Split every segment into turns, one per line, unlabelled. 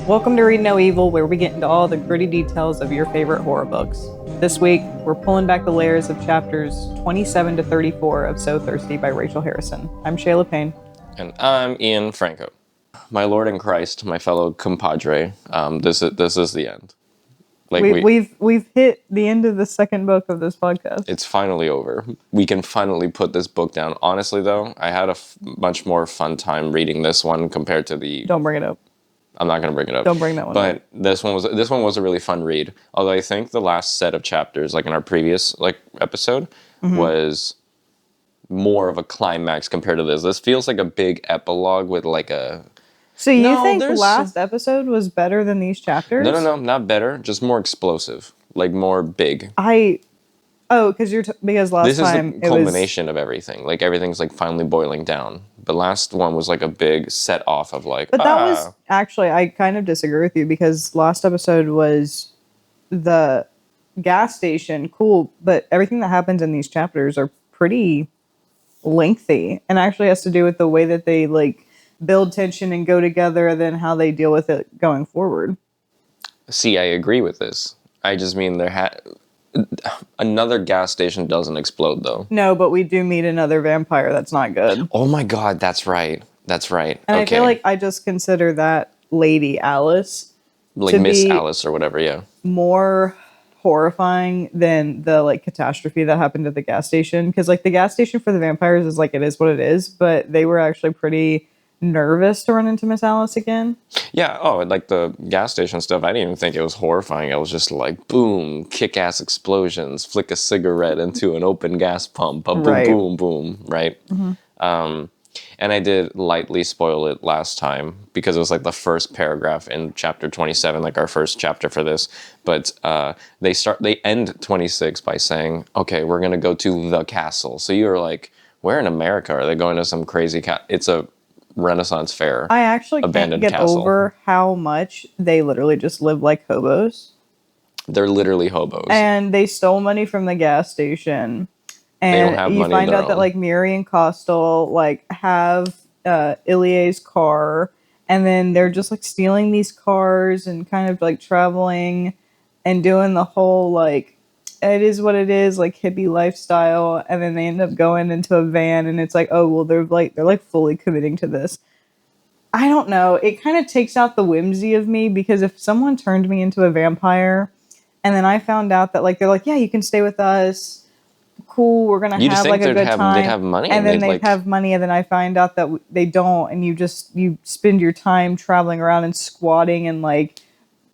Welcome to Read No Evil, where we get into all the gritty details of your favorite horror books. This week, we're pulling back the layers of chapters 27 to 34 of So Thirsty by Rachel Harrison. I'm Shaela Payne.
And I'm Ian Franco. My Lord in Christ, my fellow compadre, this is the end.
We've hit the end of the second book of this podcast.
It's finally over. We can finally put this book down. Honestly, though, I had a much more fun time reading this one compared to the...
Don't bring it up.
I'm not going to bring it up.
Don't bring that one up.
But this one was a really fun read. Although I think the last set of chapters, like in our previous episode, was more of a climax compared to this. This feels like a big epilogue with like a...
So you think last episode was better than these chapters?
No, not better. Just more explosive, like more big.
Because last time
this is the culmination of everything. Like everything's like finally boiling down. The last one was like a big set off of like.
But that was actually, I kind of disagree with you, because last episode was the gas station, cool, but everything that happens in these chapters are pretty lengthy, and actually has to do with the way that they like build tension and go together, and then how they deal with it going forward.
See, I agree with this. I just mean another gas station doesn't explode though.
No, but we do meet another vampire that's not good.
Oh my god, that's right. And
okay. I feel like I just consider that Lady Alice,
like Miss Alice or whatever, yeah,
more horrifying than the like catastrophe that happened at the gas station. Because like the gas station for the vampires is like, it is what it is, but they were actually pretty nervous to run into Miss Alice again.
Yeah, like the gas station stuff, I didn't even think it was horrifying. I was just like, boom, kick-ass explosions, flick a cigarette into an open gas pump, boom, boom, boom, right? Mm-hmm. And I did lightly spoil it last time, because it was like the first paragraph in chapter 27, like our first chapter for this. But they end 26 by saying, okay, we're going to go to the castle. So you're like, where in America are they going to some crazy it's a Renaissance fair.
I actually can't get over how much they literally just live like hobos.
They're literally hobos.
And they stole money from the gas station. And
they don't have money
you find out that like Miri and Costal like have Ilie's car, and then they're just like stealing these cars and kind of like traveling and doing the whole like, it is what it is, like hippie lifestyle, and then they end up going into a van, and it's like, oh well, they're like fully committing to this. I don't know. It kind of takes out the whimsy of me, because if someone turned me into a vampire, and then I found out that like they're like, yeah, you can stay with us, cool, we're gonna have like a good time.
They'd have money,
and then they'd have money, and then I find out that they don't, and you spend your time traveling around and squatting and like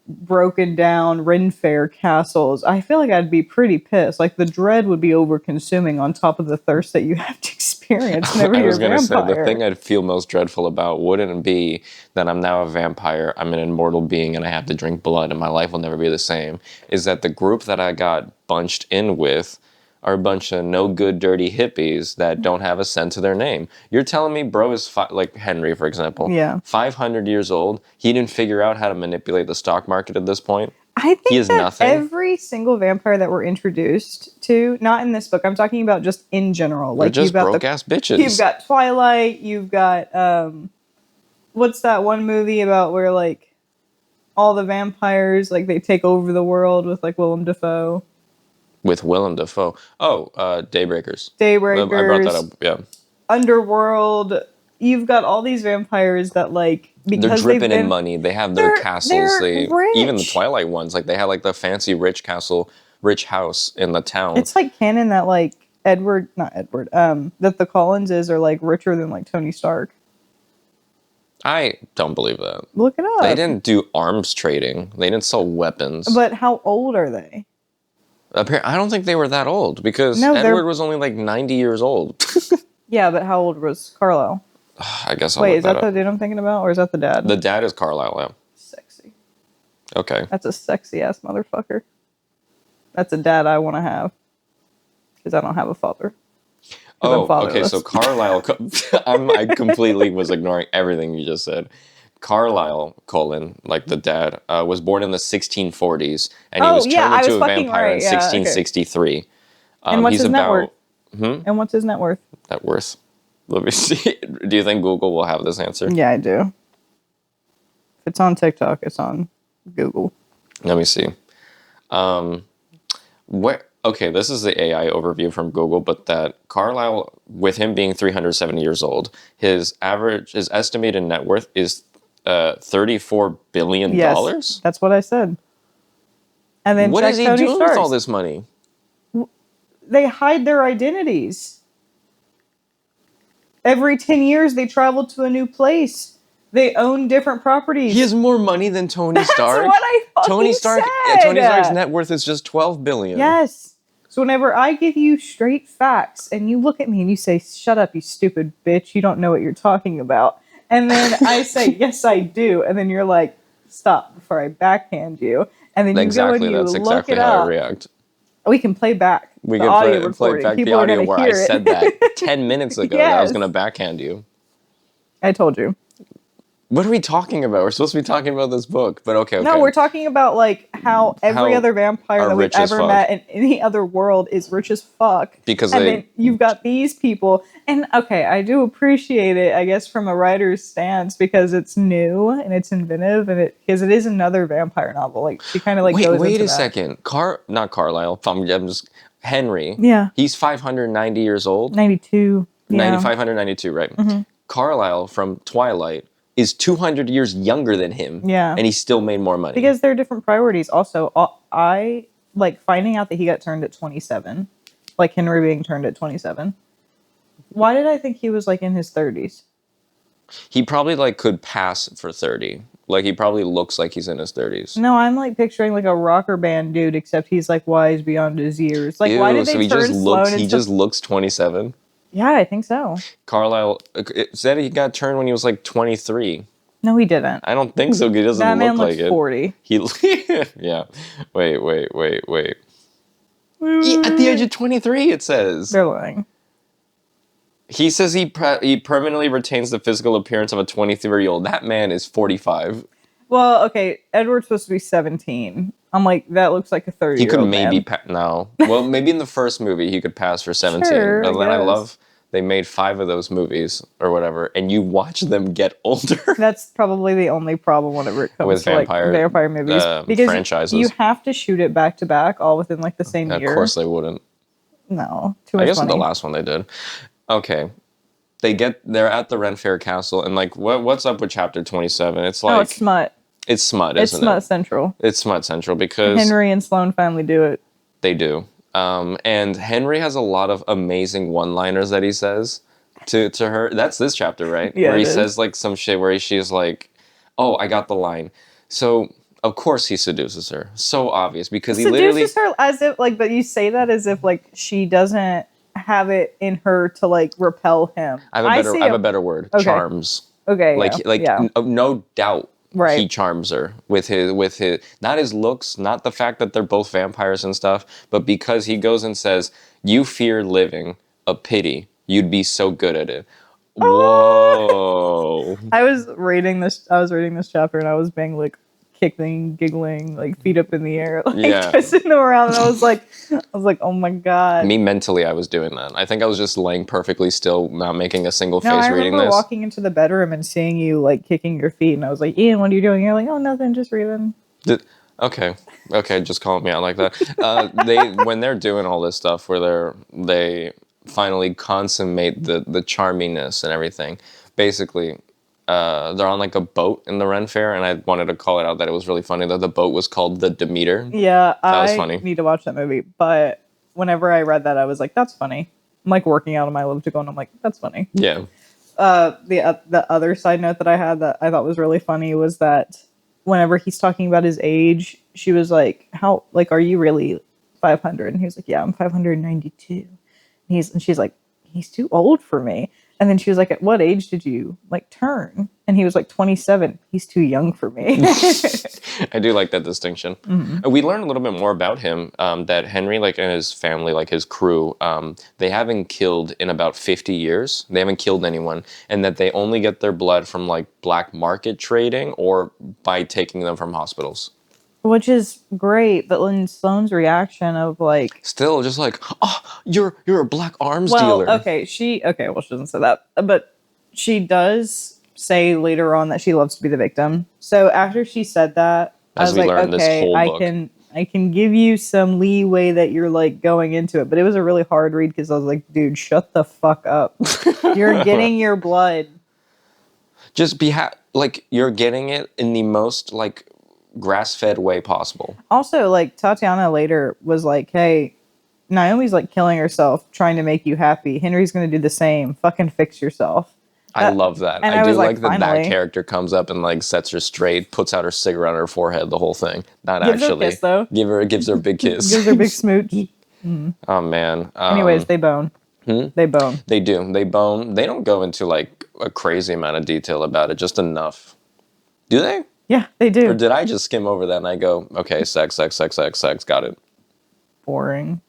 broken down Ren Fair castles. I feel like I'd be pretty pissed. Like the dread would be over consuming on top of the thirst that you have to experience whenever you're a vampire. I was going to say, the thing
I'd feel most dreadful about wouldn't it be that I'm now a vampire, I'm an immortal being, and I have to drink blood and my life will never be the same, is that the group that I got bunched in with are a bunch of no good, dirty hippies that don't have a cent to their name. You're telling me bro is, like Henry, for example, 500 years old, he didn't figure out how to manipulate the stock market at this point?
I think that every single vampire that we're introduced to, not in this book, I'm talking about just in general.
Like, they're just broke-ass bitches.
You've got Twilight, you've got, what's that one movie about where, like, all the vampires, like, they take over the world with, like, Willem Dafoe?
With Willem Dafoe. Oh, Daybreakers.
I
brought that up, yeah.
Underworld. You've got all these vampires that, like, because
they're dripping in money. They have their castles. Even the Twilight ones, like, they had, like, the fancy rich house in the town.
It's like canon that, like, that the Collinses are, like, richer than, like, Tony Stark.
I don't believe that.
Look it up.
They didn't do arms trading. They didn't sell weapons.
But how old are they?
I don't think they were that old, because Edward was only like 90 years old.
Yeah, but how old was Carlisle?
I guess I'll
Wait, is that the dude I'm thinking about, or is that the dad?
The dad is Carlisle, yeah.
Sexy.
Okay.
That's a sexy-ass motherfucker. That's a dad I want to have, because I don't have a father.
Oh, okay, so Carlisle... I completely was ignoring everything you just said. Carlisle, like the dad, was born in the 1640s, and he was turned into a vampire in 1663. Okay.
And what's his net worth? And what's his net worth?
Net worth? Let me see. Do you think Google will have this answer?
Yeah, I do. It's on TikTok. It's on Google.
Let me see. Okay, this is the AI overview from Google, but that Carlisle, with him being 370 years old, his estimated net worth is $34 billion.
Yes, that's what I said. And then
what
check
is he
Tony
doing
Stark's.
with all this money?
They hide their identities. Every 10 years, they travel to a new place. They own different properties.
He has more money than Tony Stark.
That's what I fucking said.
Tony Stark's net worth is just $12 billion.
Yes. So whenever I give you straight facts and you look at me and you say, "Shut up, you stupid bitch, you don't know what you're talking about." And then I say, "Yes, I do." And then you're like, "Stop," before I backhand you. And then you go and you
that's
look
exactly
it
how
up.
I react.
We can play back
We
the
can
audio
play
recording.
back
People
the
are
audio
going to
where
hear
I
it.
said that 10 minutes ago that I was
Yes.
going to backhand you.
I told you.
What are we talking about? We're supposed to be talking about this book, but okay.
No, we're talking about like how every other vampire that we've
rich as
ever
fuck.
met in any other world is rich as fuck.
Because
and
they-
then you've got these people, and okay, I do appreciate it, I guess, from a writer's stance because it's new and it's inventive, and because it is another vampire novel. Like she kind of like goes
wait
into
a
that.
second. Not Carlisle. I'm just Henry.
Yeah.
He's 590 years old.
92. Yeah.
592, right? Mm-hmm. Carlisle from Twilight is 200 years younger than him.
Yeah.
And he still made more money.
Because they're different priorities. Also, I like finding out that he got turned at 27, like Henry being turned at 27. Why did I think he was like in his 30s?
He probably like could pass for 30. Like he probably looks like he's in his 30s.
No, I'm like picturing like a rocker band dude, except he's like wise beyond his years. Like,
Ew,
why did they
so he
turn
just
Sloane
looks.
into...
He just looks 27.
Yeah, I think so.
Carlisle, it said he got turned when he was like 23.
No, he didn't.
I don't think so. He doesn't
That man
look like
looks
it.
40.
Yeah. Wait. At the age of 23, it says.
They're lying.
He says he permanently retains the physical appearance of a 23-year-old. That man is 45.
Well, okay, Edward's supposed to be 17. I'm like, that looks like a 30-year-old
He could
man.
maybe no. Well, maybe in the first movie he could pass for 17.
Sure,
But then I
guess.
love they made 5 of those movies or whatever, and you watch them get older.
That's probably the only problem whenever it comes
With
to like vampire movies. Because
franchises.
you have to shoot it back to back, all within like the same year.
Of course they wouldn't.
No, too much
I guess
money.
the last one they did. Okay. They're at the Ren Fair Castle, and like what's up with chapter 27? It's like
it's smut.
It's smut,
It's
isn't it?
smut central.
It's smut central because
Henry and Sloane finally do it.
they do. And Henry has a lot of amazing one-liners that he says to her. That's this chapter, right?
Yeah,
where he
it is.
says like some shit where she's like, "Oh, I got the line." So of course he seduces her. So obvious because he literally
Seduces her as if like, but you say that as if like she doesn't have it in her to like repel him.
I have a better word.
Okay.
Charms.
Okay.
Like no doubt.
Right.
He charms her with his not his looks, not the fact that they're both vampires and stuff, but because he goes and says, "You fear living, a pity. You'd be so good at it." Whoa.
I was reading this chapter and I was being like kicking, giggling, like feet up in the air, like
Yeah.
twisting them around. And I was like, oh my god.
Me mentally, I was doing that. I think I was just laying perfectly still, not making a single
No,
face
I
reading
remember
this.
walking into the bedroom and seeing you like kicking your feet, and I was like, Ian, what are you doing? You're like, oh, nothing, just reading.
Okay, just calling me out like that. When they're doing all this stuff, where they finally consummate the charminess and everything. Basically, they're on like a boat in the Ren Fair, and I wanted to call it out that it was really funny that the boat was called the Demeter.
Yeah,
That was funny.
I need to watch that movie, but whenever I read that, I was like, that's funny. I'm like working out on my elliptical, and I'm like, that's funny.
Yeah.
The other side note that I had that I thought was really funny was that whenever he's talking about his age, she was like, "How are you really 500?" And he was like, "Yeah, I'm 592." And she's like, "He's too old for me." And then she was like, "At what age did you like turn?" And he was like, 27. He's too young for me.
I do like that distinction.
Mm-hmm.
And we learned a little bit more about him, that Henry, like, and his family, like his crew, they haven't killed in about 50 years. They haven't killed anyone. And that they only get their blood from like black market trading or by taking them from hospitals.
Which is great, but then Sloane's reaction of like,
still just like, "Oh, you're a black arms
well,
dealer."
okay, she doesn't say that, but she does say later on that she loves to be the victim. So after she said that, I
As
was
we
like,
learned this
okay,
whole
I
book.
can give you some leeway that you're like going into it. But it was a really hard read because I was like, dude, shut the fuck up. You're getting your blood.
Just like, you're getting it in the most, like, grass-fed way possible.
Also, like, Tatiana later was like, hey, Naomi's like killing herself trying to make you happy. Henry's going to do the same. Fucking fix yourself.
I love that.
And
I do
was
like that
finally.
character comes up and, like, sets her straight, puts out her cigarette on her forehead, the whole thing. Not
Gives her a
actually.
kiss, though.
Gives her a big kiss.
Gives her a big smooch.
Oh, man.
Anyways, they bone. They bone.
They do. They bone. They don't go into, like, a crazy amount of detail about it, just enough. Do they?
Yeah, they do.
Or did I just skim over that and I go, okay, sex, got it.
Boring.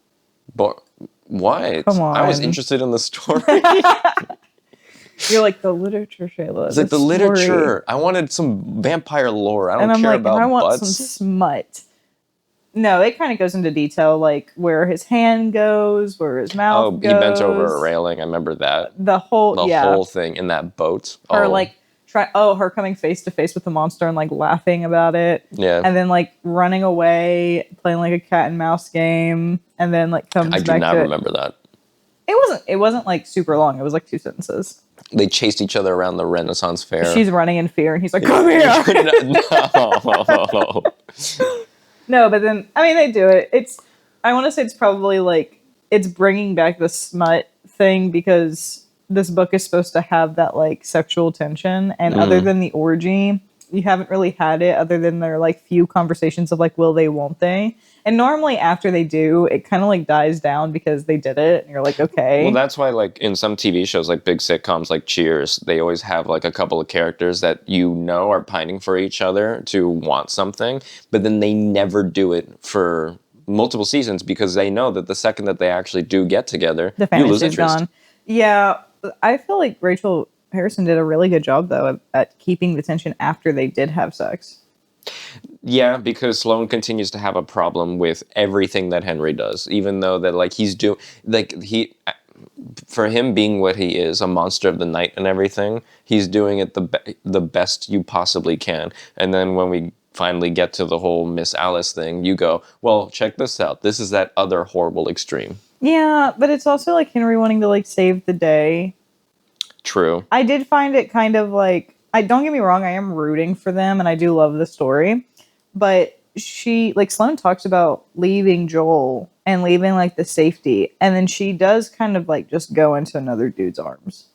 But what?
Come on.
I was interested in the story.
You're like, the literature, Shaela.
It's like the literature. I wanted some vampire lore. I don't care about
I want
butts.
some smut. No, it kind of goes into detail, like where his hand goes, where his mouth goes.
He bent over a railing. I remember that.
The whole
thing in that boat.
Her her coming face to face with the monster and like laughing about it.
Yeah.
And then like running away, playing like a cat and mouse game, and then like comes back to it.
I do not remember that.
It wasn't like super long. It was like 2 sentences.
They chased each other around the Renaissance Fair.
She's running in fear, and he's like, "Come here!"
No.
No, but then I mean, they do it. I want to say it's probably like it's bringing back the smut thing because this book is supposed to have that like sexual tension, and other than the orgy, you haven't really had it. Other than their like few conversations of like, will they, won't they? And normally after they do, it kind of like dies down because they did it. And you're like, okay.
Well, that's why like in some TV shows, like big sitcoms like Cheers, they always have like a couple of characters that are pining for each other to want something, but then they never do it for multiple seasons because they know that the second that they actually do get together, you lose interest. Gone.
Yeah, I feel like Rachel Harrison did a really good job though at keeping the tension after they did have sex.
Yeah, because Sloane continues to have a problem with everything that Henry does, even though that like for him being what he is, a monster of the night and everything, he's doing it the best you possibly can. And then when we finally get to the whole Miss Alice thing, you go, well, check this out. This is that other horrible extreme.
Yeah, but it's also like Henry wanting to like save the day.
True.
I did find it kind of like, don't get me wrong, I am rooting for them and I do love the story, but Sloane talks about leaving Joel and leaving like the safety, and then she does kind of like just go into another dude's arms.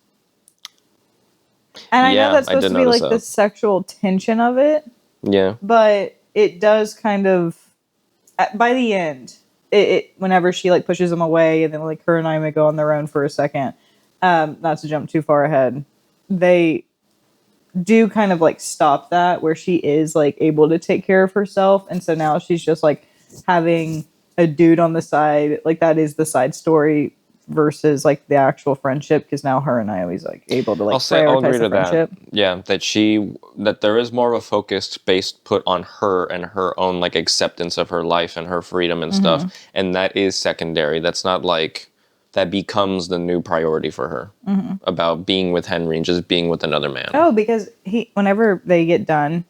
And I know that's supposed to be like the sexual tension of it.
Yeah.
But it does kind of, by the end, it whenever she like pushes him away and then like her and Naomi go on their own for a second, not to jump too far ahead, they do kind of like stop that where she is like able to take care of herself, and so now she's just like having a dude on the side, like that is the side story versus like the actual friendship, because now her and Naomi's like able to like
I'll agree to
friendship.
That. Yeah, that there is more of a focus based put on her and her own like acceptance of her life and her freedom and stuff, and that is secondary. That's not like that becomes the new priority for her about being with Henry and just being with another man.
Oh, because whenever they get done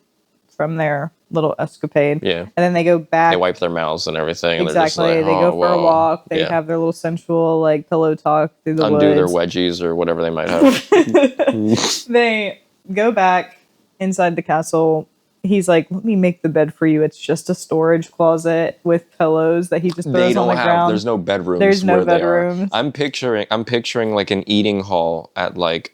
from their little escapade, and then they go back,
they wipe their mouths and everything.
Exactly, and
just like,
they go for a walk. They have their little sensual like pillow talk through the woods.
Undo their wedgies or whatever they might have.
They go back inside the castle. He's like, let me make the bed for you. It's just a storage closet with pillows that he just throws on the ground.
There's no bedrooms.
There's no bedrooms.
I'm picturing like an eating hall at like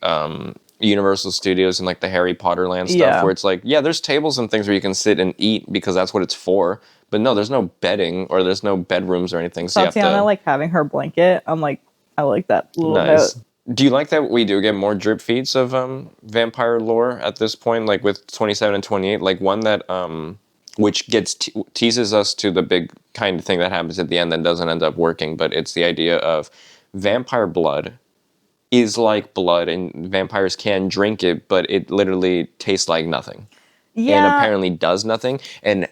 Universal Studios and like the Harry Potter land stuff where it's like, there's tables and things where you can sit and eat because that's what it's for. But no, there's no bedding or there's no bedrooms or anything. So
Tatiana like having her blanket. I'm like, I like that little note.
Do you like that we do get more drip feeds of vampire lore at this point, like with 27 and 28? Like one that which gets teases us to the big kind of thing that happens at the end that doesn't end up working, but it's the idea of vampire blood is like blood and vampires can drink it, but it literally tastes like nothing. Yeah. And apparently does nothing. And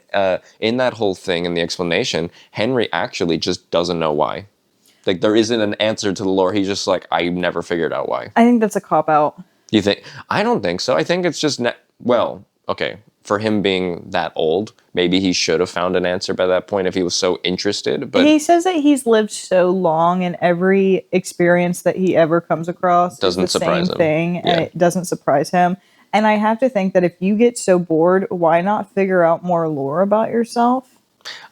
in that whole thing and the explanation, Henry actually just doesn't know why. Like, there isn't an answer to the lore. He's just like, I never figured out why.
I think that's a cop-out.
You think? I don't think so. I think it's just well, okay. For him being that old, maybe he should have found an answer by that point if he was so interested. But
he says that he's lived so long, and every experience that he ever comes across
doesn't
is the
surprise
same
him.
thing,
Yeah.
and it doesn't surprise him. And I have to think that if you get so bored, why not figure out more lore about yourself?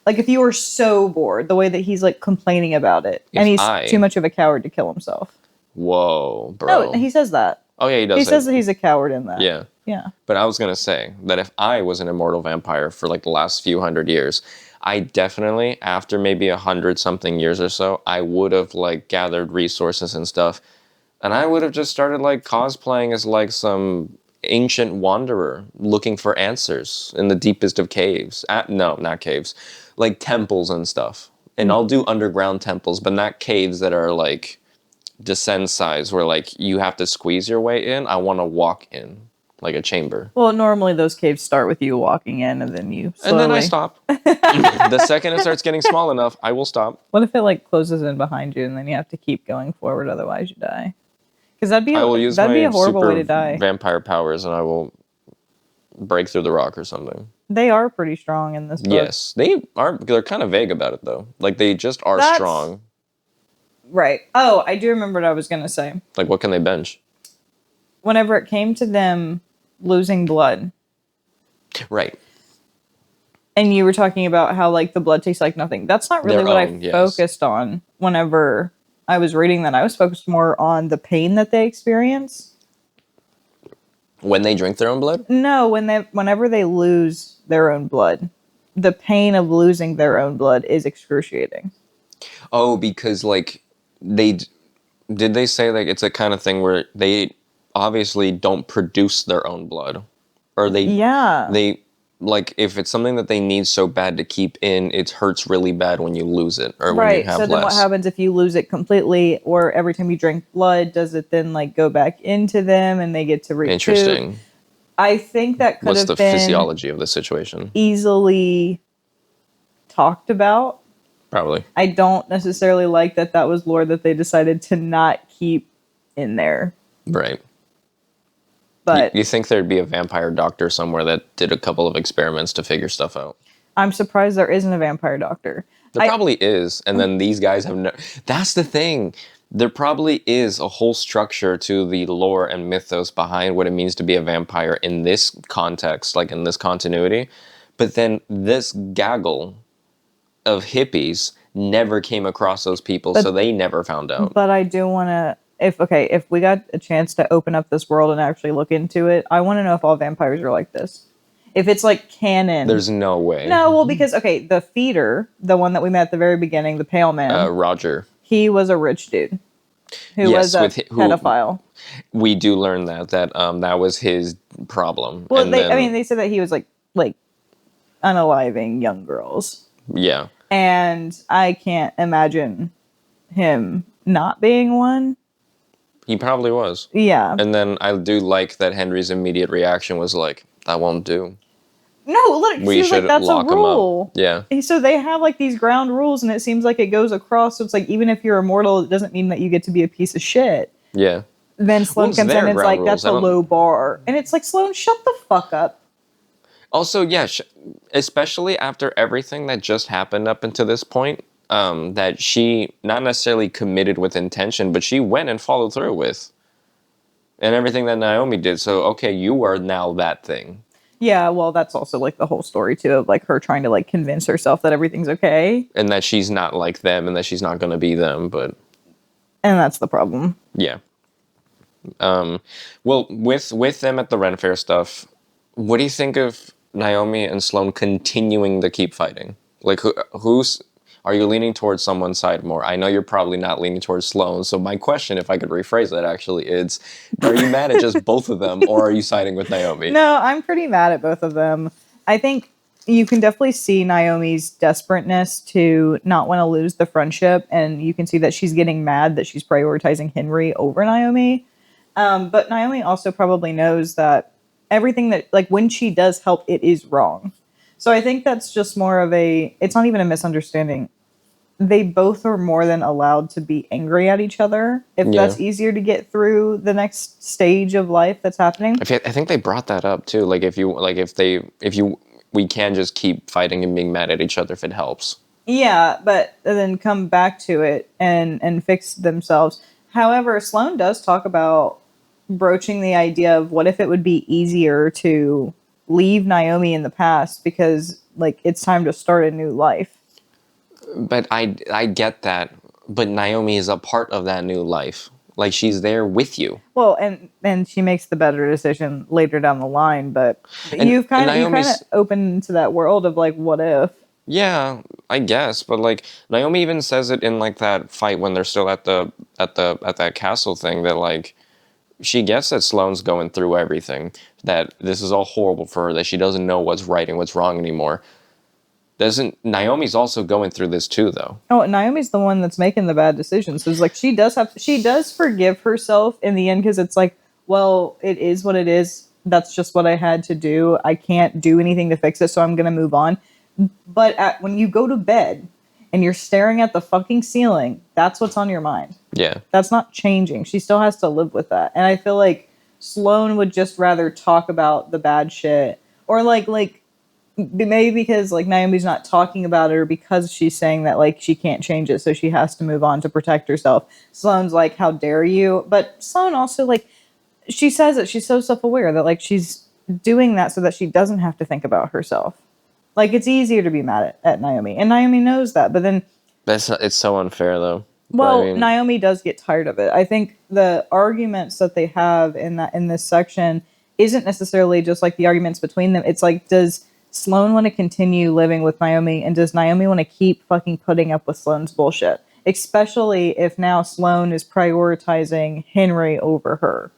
Like if you were so bored, the way that he's like complaining about it, and he's too much of a coward to kill himself.
Whoa, bro.
No, he says that.
Oh yeah, he does.
He says that he's a coward in that.
Yeah.
Yeah.
But I was gonna say that if I was an immortal vampire for like the last few hundred years, I definitely, after maybe 100-something years or so, I would have like gathered resources and stuff, and I would have just started like cosplaying as like some ancient wanderer looking for answers in the deepest of caves. No, not caves, like temples and stuff. And I'll do underground temples, but not caves that are like descent size where like you have to squeeze your way in. I want to walk in like a chamber.
Well, normally those caves start with you walking in, and then you slowly...
And then I stop. The second it starts getting small enough, I will stop.
What if it like closes in behind you, and then you have to keep going forward, otherwise you die? Because that'd be a horrible way to die.
Vampire powers, and I will break through the rock or something.
They are pretty strong in this book.
Yes, they are. They're kind of vague about it though. Like they just are strong.
Right. Oh, I do remember what I was gonna say.
Like what can they bench?
Whenever it came to them losing blood.
Right.
And you were talking about how like the blood tastes like nothing. That's not really what I focused on whenever I was reading that. I was focused more on the pain that they experience.
When they drink their own blood?
No, whenever they lose their own blood. The pain of losing their own blood is excruciating.
Oh, because like did they say like it's a kind of thing where they obviously don't produce their own blood, or they like if it's something that they need so bad to keep in, it hurts really bad when you lose it or when you have less.
Then what happens if you lose it completely, or every time you drink blood, does it then like go back into them and they get to recoup?
Interesting.
I think that could have been...
What's the physiology of the situation?
Easily talked about.
Probably.
I don't necessarily like that was lore that they decided to not keep in there.
Right.
But
you think there'd be a vampire doctor somewhere that did a couple of experiments to figure stuff out?
I'm surprised there isn't a vampire doctor.
There probably is, and then these guys have no... That's the thing. There probably is a whole structure to the lore and mythos behind what it means to be a vampire in this context, like in this continuity. But then this gaggle of hippies never came across those people, so they never found out.
But I do want to... If we got a chance to open up this world and actually look into it, I want to know if all vampires are like this. If it's like canon.
There's no way.
No, well, because, the feeder, the one that we met at the very beginning, the pale man.
Roger.
He was a rich dude. Who was a pedophile.
We do learn that that was his problem.
Well, they said that he was like unaliving young girls.
Yeah.
And I can't imagine him not being one.
He probably was.
Yeah.
And then I do like that Henry's immediate reaction was like, that won't do.
No, look, we should like, that's lock a rule.
Him up. Yeah.
So they have like these ground rules, and it seems like it goes across. So it's like, even if you're immortal, it doesn't mean that you get to be a piece of shit.
Yeah.
Then Sloane comes in and it's like, that's a low bar. And it's like, Sloane, shut the fuck up.
Also, yeah, especially after everything that just happened up until this point, that she not necessarily committed with intention, but she went and followed through with. And everything that Naomi did. So, okay, you are now that thing.
Yeah, well, that's also like the whole story too, of like her trying to like convince herself that everything's okay.
And that she's not like them and that she's not going to be them, but...
And that's the problem.
Yeah. Well, with them at the Ren Fair stuff, what do you think of Naomi and Sloane continuing to keep fighting? Like, who's... Are you leaning towards someone's side more? I know you're probably not leaning towards Sloane, so my question, if I could rephrase that actually, is, are you mad at just both of them, or are you siding with Naomi?
No, I'm pretty mad at both of them. I think you can definitely see Naomi's desperateness to not want to lose the friendship, and you can see that she's getting mad that she's prioritizing Henry over Naomi. But Naomi also probably knows that everything that, like, when she does help, it is wrong. So I think that's just more of it's not even a misunderstanding. they both are more than allowed to be angry at each other if that's easier to get through the next stage of life that's happening.
I think they brought that up too. Like if we can just keep fighting and being mad at each other if it helps.
Yeah, but then come back to it and fix themselves. However, Sloane does talk about broaching the idea of what if it would be easier to leave Naomi in the past because like it's time to start a new life.
But I get that, but Naomi is a part of that new life. Like she's there with you.
Well, and she makes the better decision later down the line, but you've kind of opened into that world of like what if.
Yeah, I guess, but like Naomi even says it in like that fight when they're still at that castle thing that like she gets that Sloane's going through everything, that this is all horrible for her, that she doesn't know what's right and what's wrong anymore. Naomi's also going through this too, though.
Oh, Naomi's the one that's making the bad decisions. So it's like she does forgive herself in the end because it's like, well, it is what it is. That's just what I had to do. I can't do anything to fix it, so I'm gonna move on. But when you go to bed and you're staring at the fucking ceiling, that's what's on your mind.
Yeah,
that's not changing. She still has to live with that, and I feel like Sloane would just rather talk about the bad shit, or like. Maybe because like Naomi's not talking about it, or because she's saying that like she can't change it, so she has to move on to protect herself. Sloane's like, how dare you? But Sloane also like, she says that she's so self-aware that like she's doing that so that she doesn't have to think about herself. Like it's easier to be mad at Naomi, and Naomi knows that. But then
it's so unfair though.
Well, I mean, Naomi does get tired of it. I think the arguments that they have in this section isn't necessarily just like the arguments between them. It's like, does Sloane want to continue living with Naomi, and does Naomi want to keep fucking putting up with Sloane's bullshit? Especially if now Sloane is prioritizing Henry over her.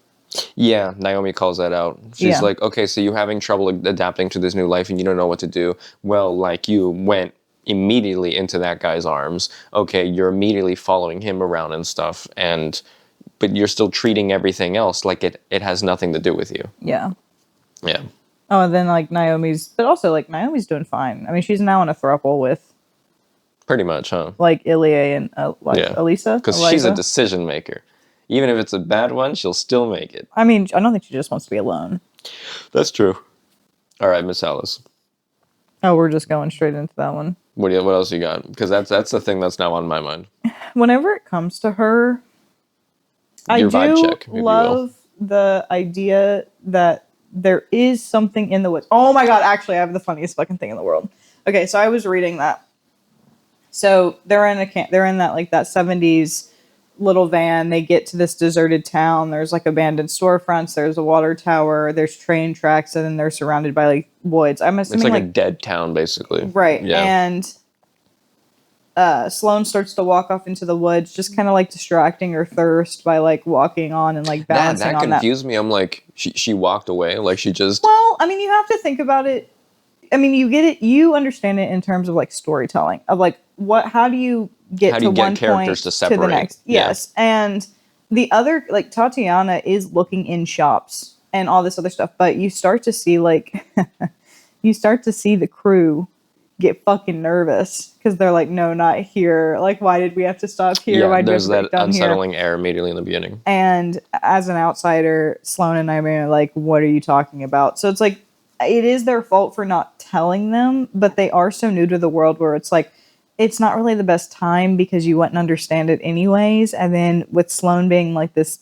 Yeah, Naomi calls that out. She's like, okay, so you're having trouble adapting to this new life and you don't know what to do. Well, like you went immediately into that guy's arms. Okay, you're immediately following him around and stuff, but you're still treating everything else like it has nothing to do with you.
Yeah.
Yeah.
Oh, and then like Naomi's doing fine. I mean, she's now in a throuple with
pretty much, huh?
Like Ilie and Elisa.
Because she's a decision maker. Even if it's a bad one, she'll still make it.
I mean, I don't think she just wants to be alone.
That's true. All right, Miss Alice.
Oh, we're just going straight into that one.
What else you got? Because that's the thing that's now on my mind.
Whenever it comes to her, I do love the idea that there is something in the woods. Oh my god, actually, I have the funniest fucking thing in the world. Okay, so I was reading that. So they're in that like that 70s little van. They get to this deserted town. There's like abandoned storefronts. There's a water tower. There's train tracks, and then they're surrounded by like woods. I'm assuming
it's like a dead town, basically.
Right. Yeah. And Sloane starts to walk off into the woods, just kind of like distracting her thirst by like walking on and like balancing on that.
That confused me. I'm like, she walked away, like she just.
Well, I mean, you have to think about it. I mean, you get it. You understand it in terms of like storytelling of like how do you get to one point to the next? Yes, and the other like Tatiana is looking in shops and all this other stuff, but you start to see like the crew get fucking nervous because they're like, no, not here. Like, why did we have to stop here?
Yeah,
why
there's that unsettling air immediately in the beginning.
And as an outsider, Sloane and Naomi are like, what are you talking about? So it's like, it is their fault for not telling them, but they are so new to the world where it's like, it's not really the best time because you wouldn't understand it anyways. And then with Sloane being like this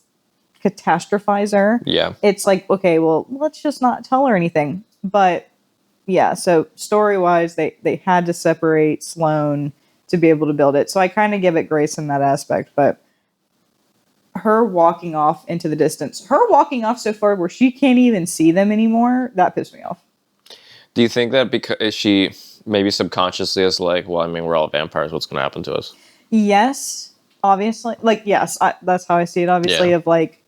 catastrophizer, it's like, okay, well, let's just not tell her anything. But yeah, so story-wise, they had to separate Sloane to be able to build it. So I kind of give it grace in that aspect, but her walking off into the distance, her walking off so far where she can't even see them anymore, that pissed me off.
Do you think that because she maybe subconsciously is like, well, I mean, we're all vampires, what's going to happen to us?
Yes, obviously. Like, yes, that's how I see it, obviously, of like,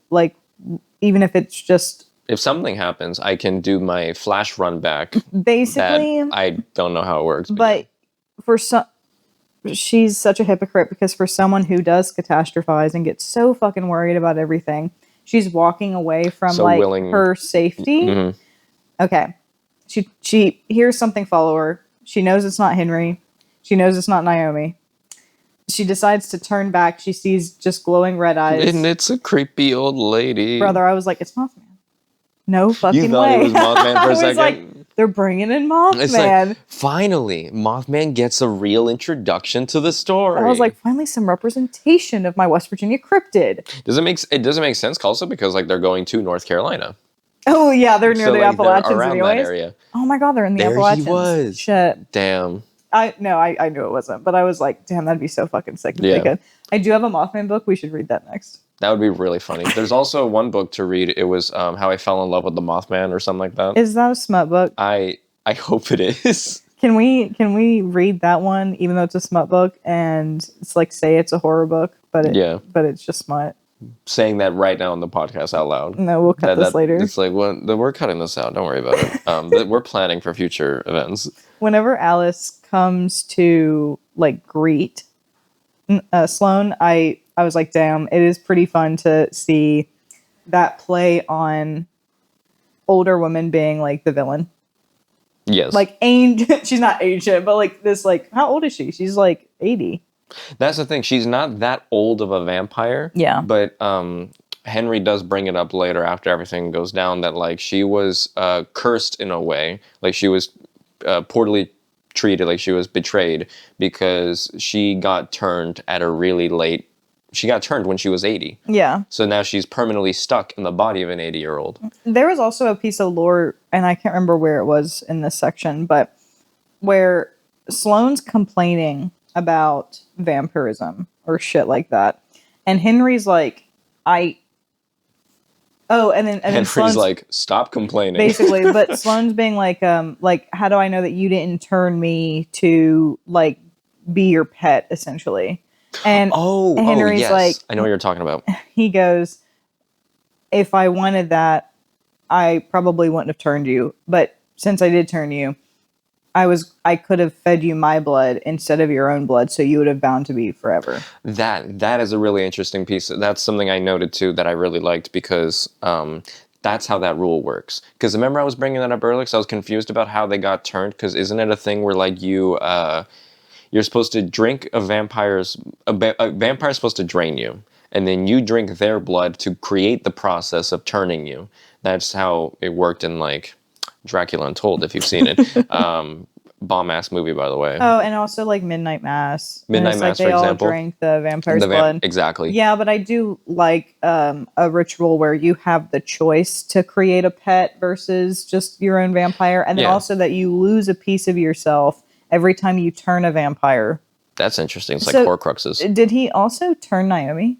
even if it's just...
If something happens, I can do my flash run back.
Basically.
I don't know how it works.
But for some... She's such a hypocrite because for someone who does catastrophize and gets so fucking worried about everything, she's walking away from her safety. Mm-hmm. Okay. She hears something follow her. She knows it's not Henry. She knows it's not Naomi. she decides to turn back. She sees just glowing red eyes.
And it's a creepy old lady.
Brother, I was like, it's Mothman. No fucking
You thought
way.
it was Mothman for a second?
Like, they're bringing in Mothman.
It's like, finally, Mothman gets a real introduction to the story.
I was like, finally some representation of my West Virginia cryptid.
It doesn't make sense also because like they're going to North Carolina.
Oh yeah, they're near the
like,
Appalachians
around
anyways.
That area.
Oh my god, they're in the
there
Appalachians.
He was.
Shit.
Damn.
I knew it wasn't, but I was like, damn, that'd be so fucking sick if they could. I do have a Mothman book. We should read that next.
That would be really funny. There's also one book to read. It was How I Fell in Love with the Mothman or something like that.
Is that a smut book?
I hope it is.
Can we read that one even though it's a smut book and it's like say it's a horror book, but it's just smut.
Saying that right now on the podcast out loud.
No, we'll cut this later.
It's like, well, we're cutting this out. Don't worry about it. We're planning for future events. Whenever
Alice comes to like greet Sloane, I was like, damn, it is pretty fun to see that play on older women being like the villain.
Yes.
Like ancient. She's not ancient, but like this, like, how old is she? She's like 80.
That's the thing. She's not that old of a vampire.
Yeah.
But Henry does bring it up later after everything goes down that like she was cursed in a way. Like she was poorly treated, like she was betrayed because she got turned at a really late. She got turned when she was 80.
Yeah.
So now she's permanently stuck in the body of an 80-year-old.
There was also a piece of lore, and I can't remember where it was in this section, but where Sloane's complaining about vampirism or shit like that. And Henry's like, and then
Henry's
Sloane's
like, stop complaining.
Basically, but Sloane's being like, how do I know that you didn't turn me to like be your pet, essentially? And Henry's
yes.
like,
I know what you're talking about.
He goes, if I wanted that, I probably wouldn't have turned you. But since I did turn you, I could have fed you my blood instead of your own blood, so you would have bound to be forever.
That is a really interesting piece. That's something I noted too that I really liked because that's how that rule works. Because remember I was bringing that up earlier because I was confused about how they got turned. Because isn't it a thing where like you're supposed to drink a vampire's supposed to drain you, and then you drink their blood to create the process of turning you. That's how it worked in like Dracula Untold, if you've seen it. Bomb-ass movie, by the way.
Oh, and also like Midnight Mass.
Midnight Mass, for example.
They all drank the vampire's blood.
Exactly.
Yeah, but I do like a ritual where you have the choice to create a pet versus just your own vampire. And then also that you lose a piece of yourself every time you turn a vampire.
That's interesting. It's like Horcruxes.
Did he also turn Naomi?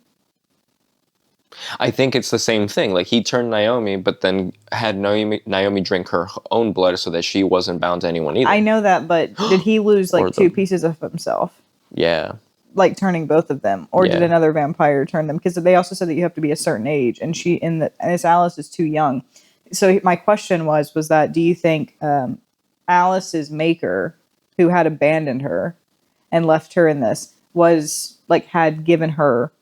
I think it's the same thing. Like he turned Naomi, but then had Naomi drink her own blood so that she wasn't bound to anyone either.
I know that, but did he lose like two pieces of himself?
Yeah.
Like turning both of them, or did another vampire turn them? Because they also said that you have to be a certain age, and this Alice is too young. So my question was that do you think Alice's maker, who had abandoned her and left her in this, was like had given her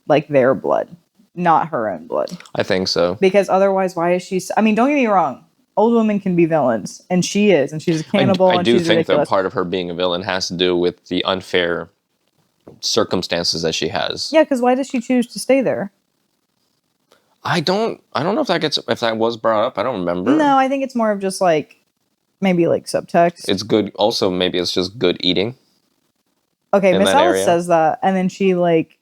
like their blood? Not her own blood.
I think so.
Because otherwise, why is she... I mean, don't get me wrong. Old women can be villains. And she is. And she's a cannibal.
I do think
ridiculous.
that part of her being a villain has to do with the unfair circumstances that she has.
Yeah, because why does she choose to stay there?
I don't know if that was brought up. I don't remember.
No, I think it's more of just like... Maybe like subtext.
It's good. Also, maybe it's just good eating.
Okay, Miss Alice says that. And then she like...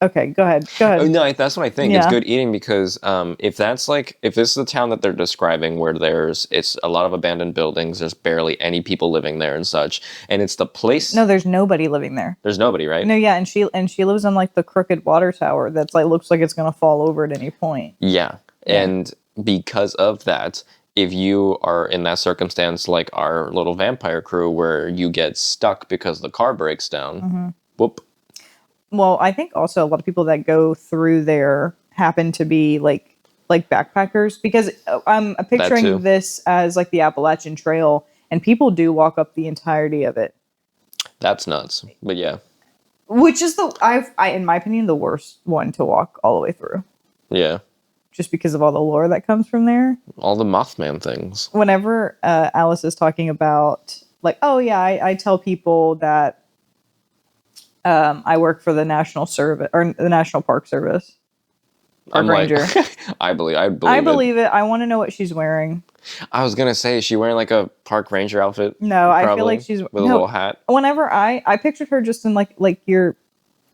Okay, go ahead.
Oh, no, that's what I think. Yeah. It's good eating because if this is the town that they're describing where it's a lot of abandoned buildings, there's barely any people living there and such, and it's the place.
No, there's nobody living there.
There's nobody, right?
No, yeah, and she lives on like the crooked water tower that's like looks like it's gonna fall over at any point.
Yeah, and because of that, if you are in that circumstance, like our little vampire crew, where you get stuck because the car breaks down, whoop.
Well, I think also a lot of people that go through there happen to be like backpackers, because I'm picturing this as like the Appalachian Trail, and people do walk up the entirety of it.
That's nuts, but yeah.
Which is in my opinion, the worst one to walk all the way through.
Yeah.
Just because of all the lore that comes from there.
All the Mothman things.
Whenever Alice is talking about like, oh yeah, I tell people that I work for the National Service or the National Park Service. Park Ranger.
I believe
it. I want to know what she's wearing.
I was gonna say, is she wearing like a park ranger outfit?
No, I feel like she's
with a little hat.
Whenever I pictured her just in like your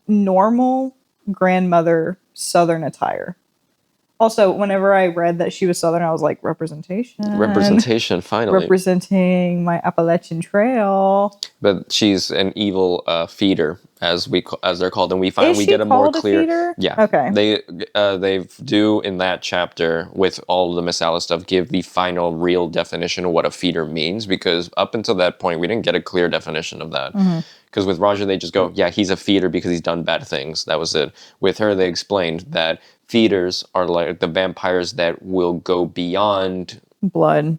normal grandmother Southern attire. Also, whenever I read that she was Southern, I was like, representation.
Representation, finally.
Representing my Appalachian Trail.
But she's an evil feeder, as they're called, and we get a more clear.
Feeder?
Yeah.
Okay.
They do in that chapter with all of the Miss Alice stuff give the final real definition of what a feeder means, because up until that point we didn't get a clear definition of that. Because with Roger they just go, yeah, he's a feeder because he's done bad things. That was it. With her they explained that feeders are like the vampires that will go beyond blood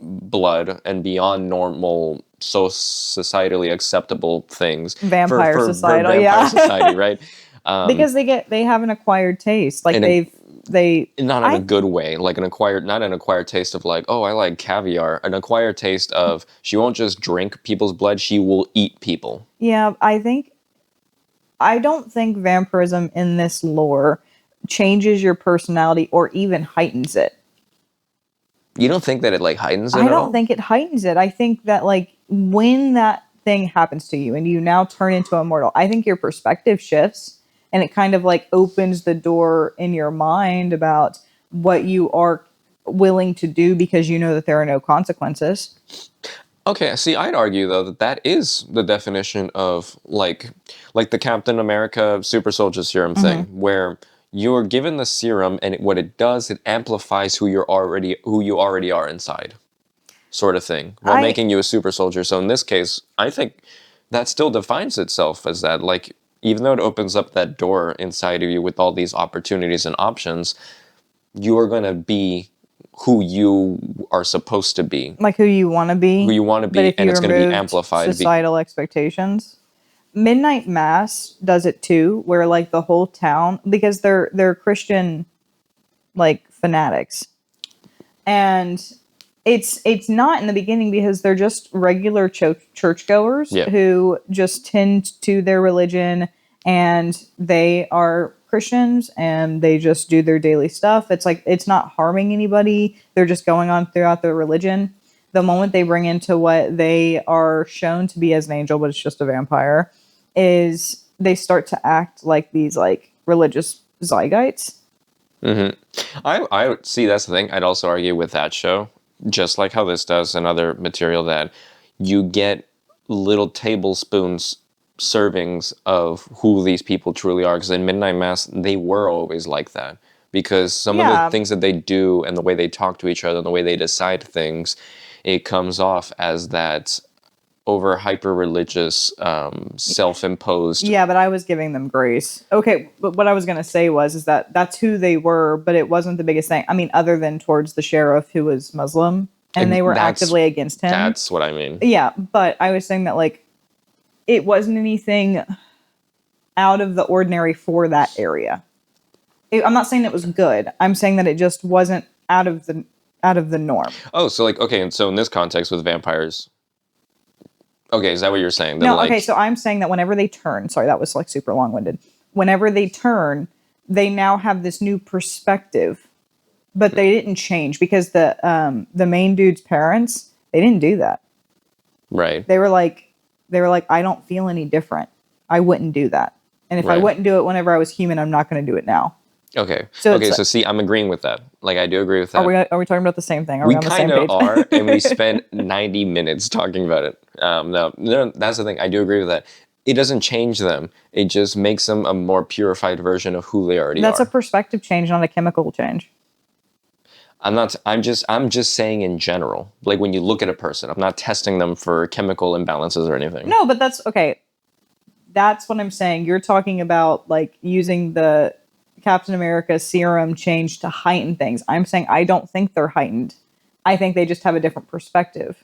and beyond normal, so societally acceptable things.
Vampire society,
right?
Because they have an acquired taste, like they
not in a good way, like not an acquired taste of like, oh, I like caviar. An acquired taste of she won't just drink people's blood, she will eat people.
Yeah, I don't think vampirism in this lore changes your personality or even heightens it.
You don't think that it like heightens it?
I don't think it heightens it. I think that like when that thing happens to you and you now turn into a mortal, I think your perspective shifts and it kind of like opens the door in your mind about what you are willing to do because you know that there are no consequences.
Okay, see, I'd argue though that is the definition of like the Captain America super soldier serum thing, where you're given the serum, and what it does, it amplifies who you already are inside, sort of thing, while making you a super soldier. So in this case, I think that still defines itself as that. Like, even though it opens up that door inside of you with all these opportunities and options, you are going to be who you are supposed to be.
Like who you want to be.
Who you want to be, and it's going to be amplified.
Societal expectations. Midnight Mass does it too, where like the whole town, because they're Christian like fanatics, and it's not in the beginning because they're just regular churchgoers who just tend to their religion, and they are Christians and they just do their daily stuff. It's like it's not harming anybody. They're just going on throughout their religion. The moment they bring into what they are shown to be as an angel, but it's just a vampire, is they start to act like these like religious zygites.
I would see, that's the thing. I'd also argue with that show, just like how this does and other material, that you get little tablespoons servings of who these people truly are. Because in Midnight Mass, they were always like that. Because some of the things that they do and the way they talk to each other and the way they decide things, it comes off as that over hyper religious, self-imposed.
Yeah, but I was giving them grace. Okay, but what I was going to say is that that's who they were, but it wasn't the biggest thing. I mean, other than towards the sheriff who was Muslim, and they were actively against him.
That's what I mean.
Yeah, but I was saying that like it wasn't anything out of the ordinary for that area. I'm not saying it was good. I'm saying that it just wasn't out of the norm.
Oh, so like, okay, and so in this context with vampires. Okay, is that what you're saying?
No, okay, so I'm saying that whenever they turn, sorry, that was like super long-winded. Whenever they turn, they now have this new perspective, but they didn't change because the main dude's parents, they didn't do that.
Right.
They were like, I don't feel any different. I wouldn't do that. And if I wouldn't do it whenever I was human, I'm not going to do it now.
Okay. So see, I'm agreeing with that. Like, I do agree with that.
Are we talking about the same thing?
We kind of are, and we spent 90 minutes talking about it. No, that's the thing. I do agree with that. It doesn't change them. It just makes them a more purified version of who they already are.
That's a perspective change, not a chemical change.
I'm just saying in general. Like, when you look at a person, I'm not testing them for chemical imbalances or anything.
No, but that's okay. That's what I'm saying. You're talking about like using the Captain America serum change to heighten things. I'm saying I don't think they're heightened. I think they just have a different perspective.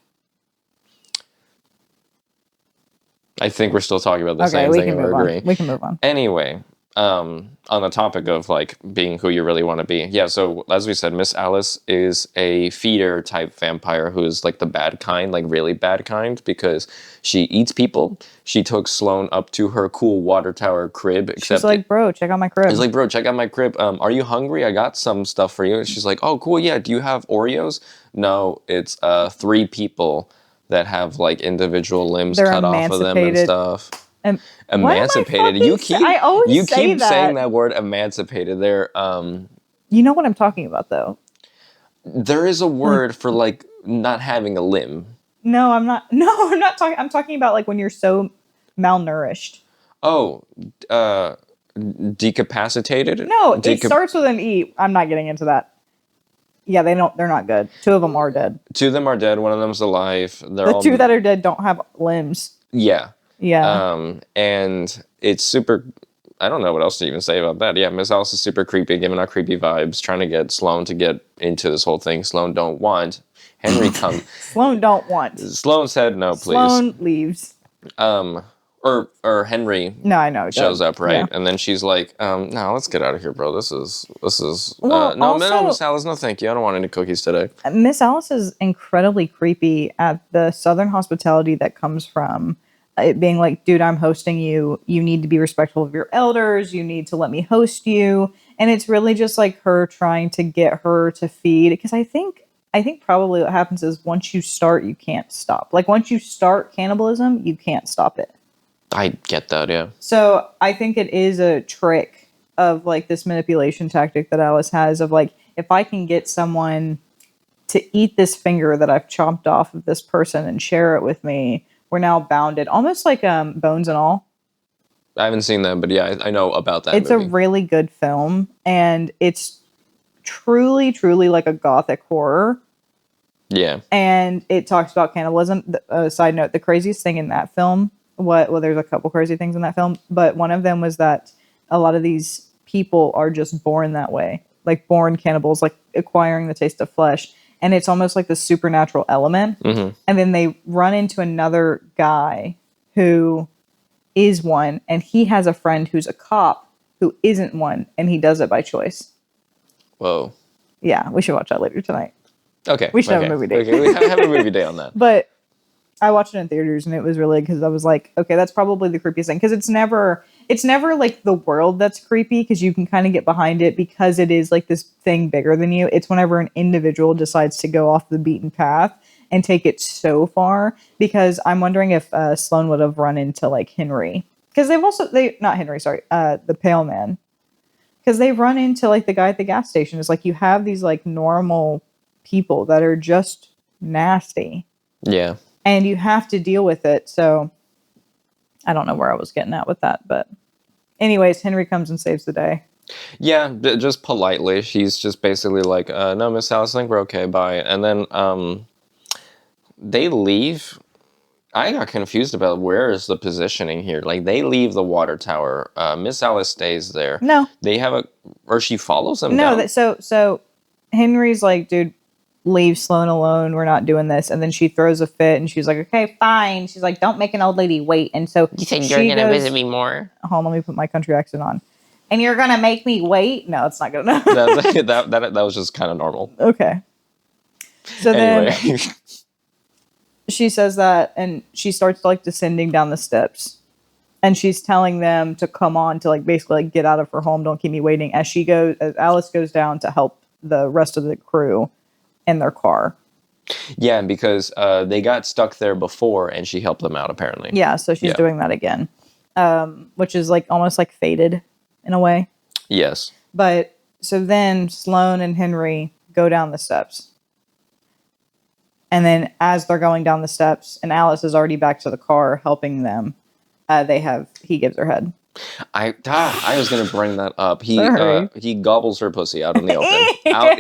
I think we're still talking about the same thing and we're agreeing.
We can move on.
Anyway, on the topic of like being who you really want to be. Yeah, so as we said, Miss Alice is a feeder type vampire who is like the bad kind, like really bad kind, because she eats people. She took Sloane up to her cool water tower crib.
She's like, bro, check out my crib.
She's like, bro, check out my crib. Are you hungry? I got some stuff for you. And she's like, oh, cool, yeah. Do you have Oreos? No, it's 3 people that have like individual limbs cut off of them and stuff. Emancipated. You keep saying that word emancipated. There.
You know what I'm talking about, though.
There is a word for like not having a limb.
No, I'm not. No, I'm not talking. I'm talking about like when you're so malnourished.
Oh, decapacitated.
No, it starts with an E. I'm not getting into that. Yeah, they're not good. 2 of them are dead.
2 of them are dead. One of them's alive.
The 2 that are dead don't have limbs.
Yeah.
Yeah.
And it's super. I don't know what else to even say about that. Yeah, Miss Alice is super creepy, giving out creepy vibes, trying to get Sloane to get into this whole thing. Sloane don't want. Henry comes.
Sloane don't want.
Sloane said no, please.
Sloane leaves.
Or Henry.
No, I know.
Shows up, right? Yeah. And then she's like, "No, let's get out of here, bro. This is. Well, no, Miss Alice, no, thank you. I don't want any cookies today."
Miss Alice is incredibly creepy at the Southern hospitality that comes from it being like, "Dude, I'm hosting you. You need to be respectful of your elders. You need to let me host you." And it's really just like her trying to get her to feed. Because I think probably what happens is once you start, you can't stop. Like once you start cannibalism, you can't stop it.
I get that, yeah.
So I think it is a trick of like this manipulation tactic that Alice has of like, if I can get someone to eat this finger that I've chopped off of this person and share it with me, we're now bounded. Almost like Bones and All.
I haven't seen that, but yeah, I know about that
It's movie. A really good film, and it's truly, truly like a gothic horror.
Yeah.
And it talks about cannibalism. Side note, the craziest thing in that film, well, there's a couple crazy things in that film, but one of them was that a lot of these people are just born that way. Like born cannibals, like acquiring the taste of flesh. And it's almost like the supernatural element. Mm-hmm. And then they run into another guy who is one, and he has a friend who's a cop who isn't one, and he does it by choice.
Whoa.
Yeah, we should watch that later tonight.
Okay.
We should have a movie day.
Okay, we have a movie day on that.
But I watched it in theaters, and it was really, because I was like, okay, that's probably the creepiest thing. Because it's never like the world that's creepy, because you can kind of get behind it because it is like this thing bigger than you. It's whenever an individual decides to go off the beaten path and take it so far. Because I'm wondering if Sloane would have run into like Henry. Because the Pale Man. Because they run into like the guy at the gas station. It's like you have these like normal people that are just nasty.
Yeah.
And you have to deal with it. So I don't know where I was getting at with that. But anyways, Henry comes and saves the day.
Yeah, just politely. She's just basically like, no, Miss Alice, I think we're okay, bye. And then they leave. I got confused about where is the positioning here. Like, they leave the water tower. Miss Alice stays there.
No.
They have or she follows them down.
No, so Henry's like, dude, leave Sloane alone. We're not doing this. And then she throws a fit, and she's like, okay, fine. She's like, don't make an old lady wait. And so
you said you're going to visit me more?
Hold on, let me put my country accent on. And you're going to make me wait? No, it's not good enough.
that was just kind of normal.
Okay. So anyway. Then she says that, and she starts like descending down the steps. And she's telling them to come on to like basically like get out of her home. Don't keep me waiting. As Alice goes down to help the rest of the crew in their car.
Yeah, because they got stuck there before, and she helped them out apparently.
Yeah, so she's doing that again, which is like almost like fated in a way.
Yes.
But so then Sloane and Henry go down the steps. And then as they're going down the steps, and Alice is already back to the car helping them, he gives her head.
I was going to bring that up. He gobbles her pussy out in the open. Out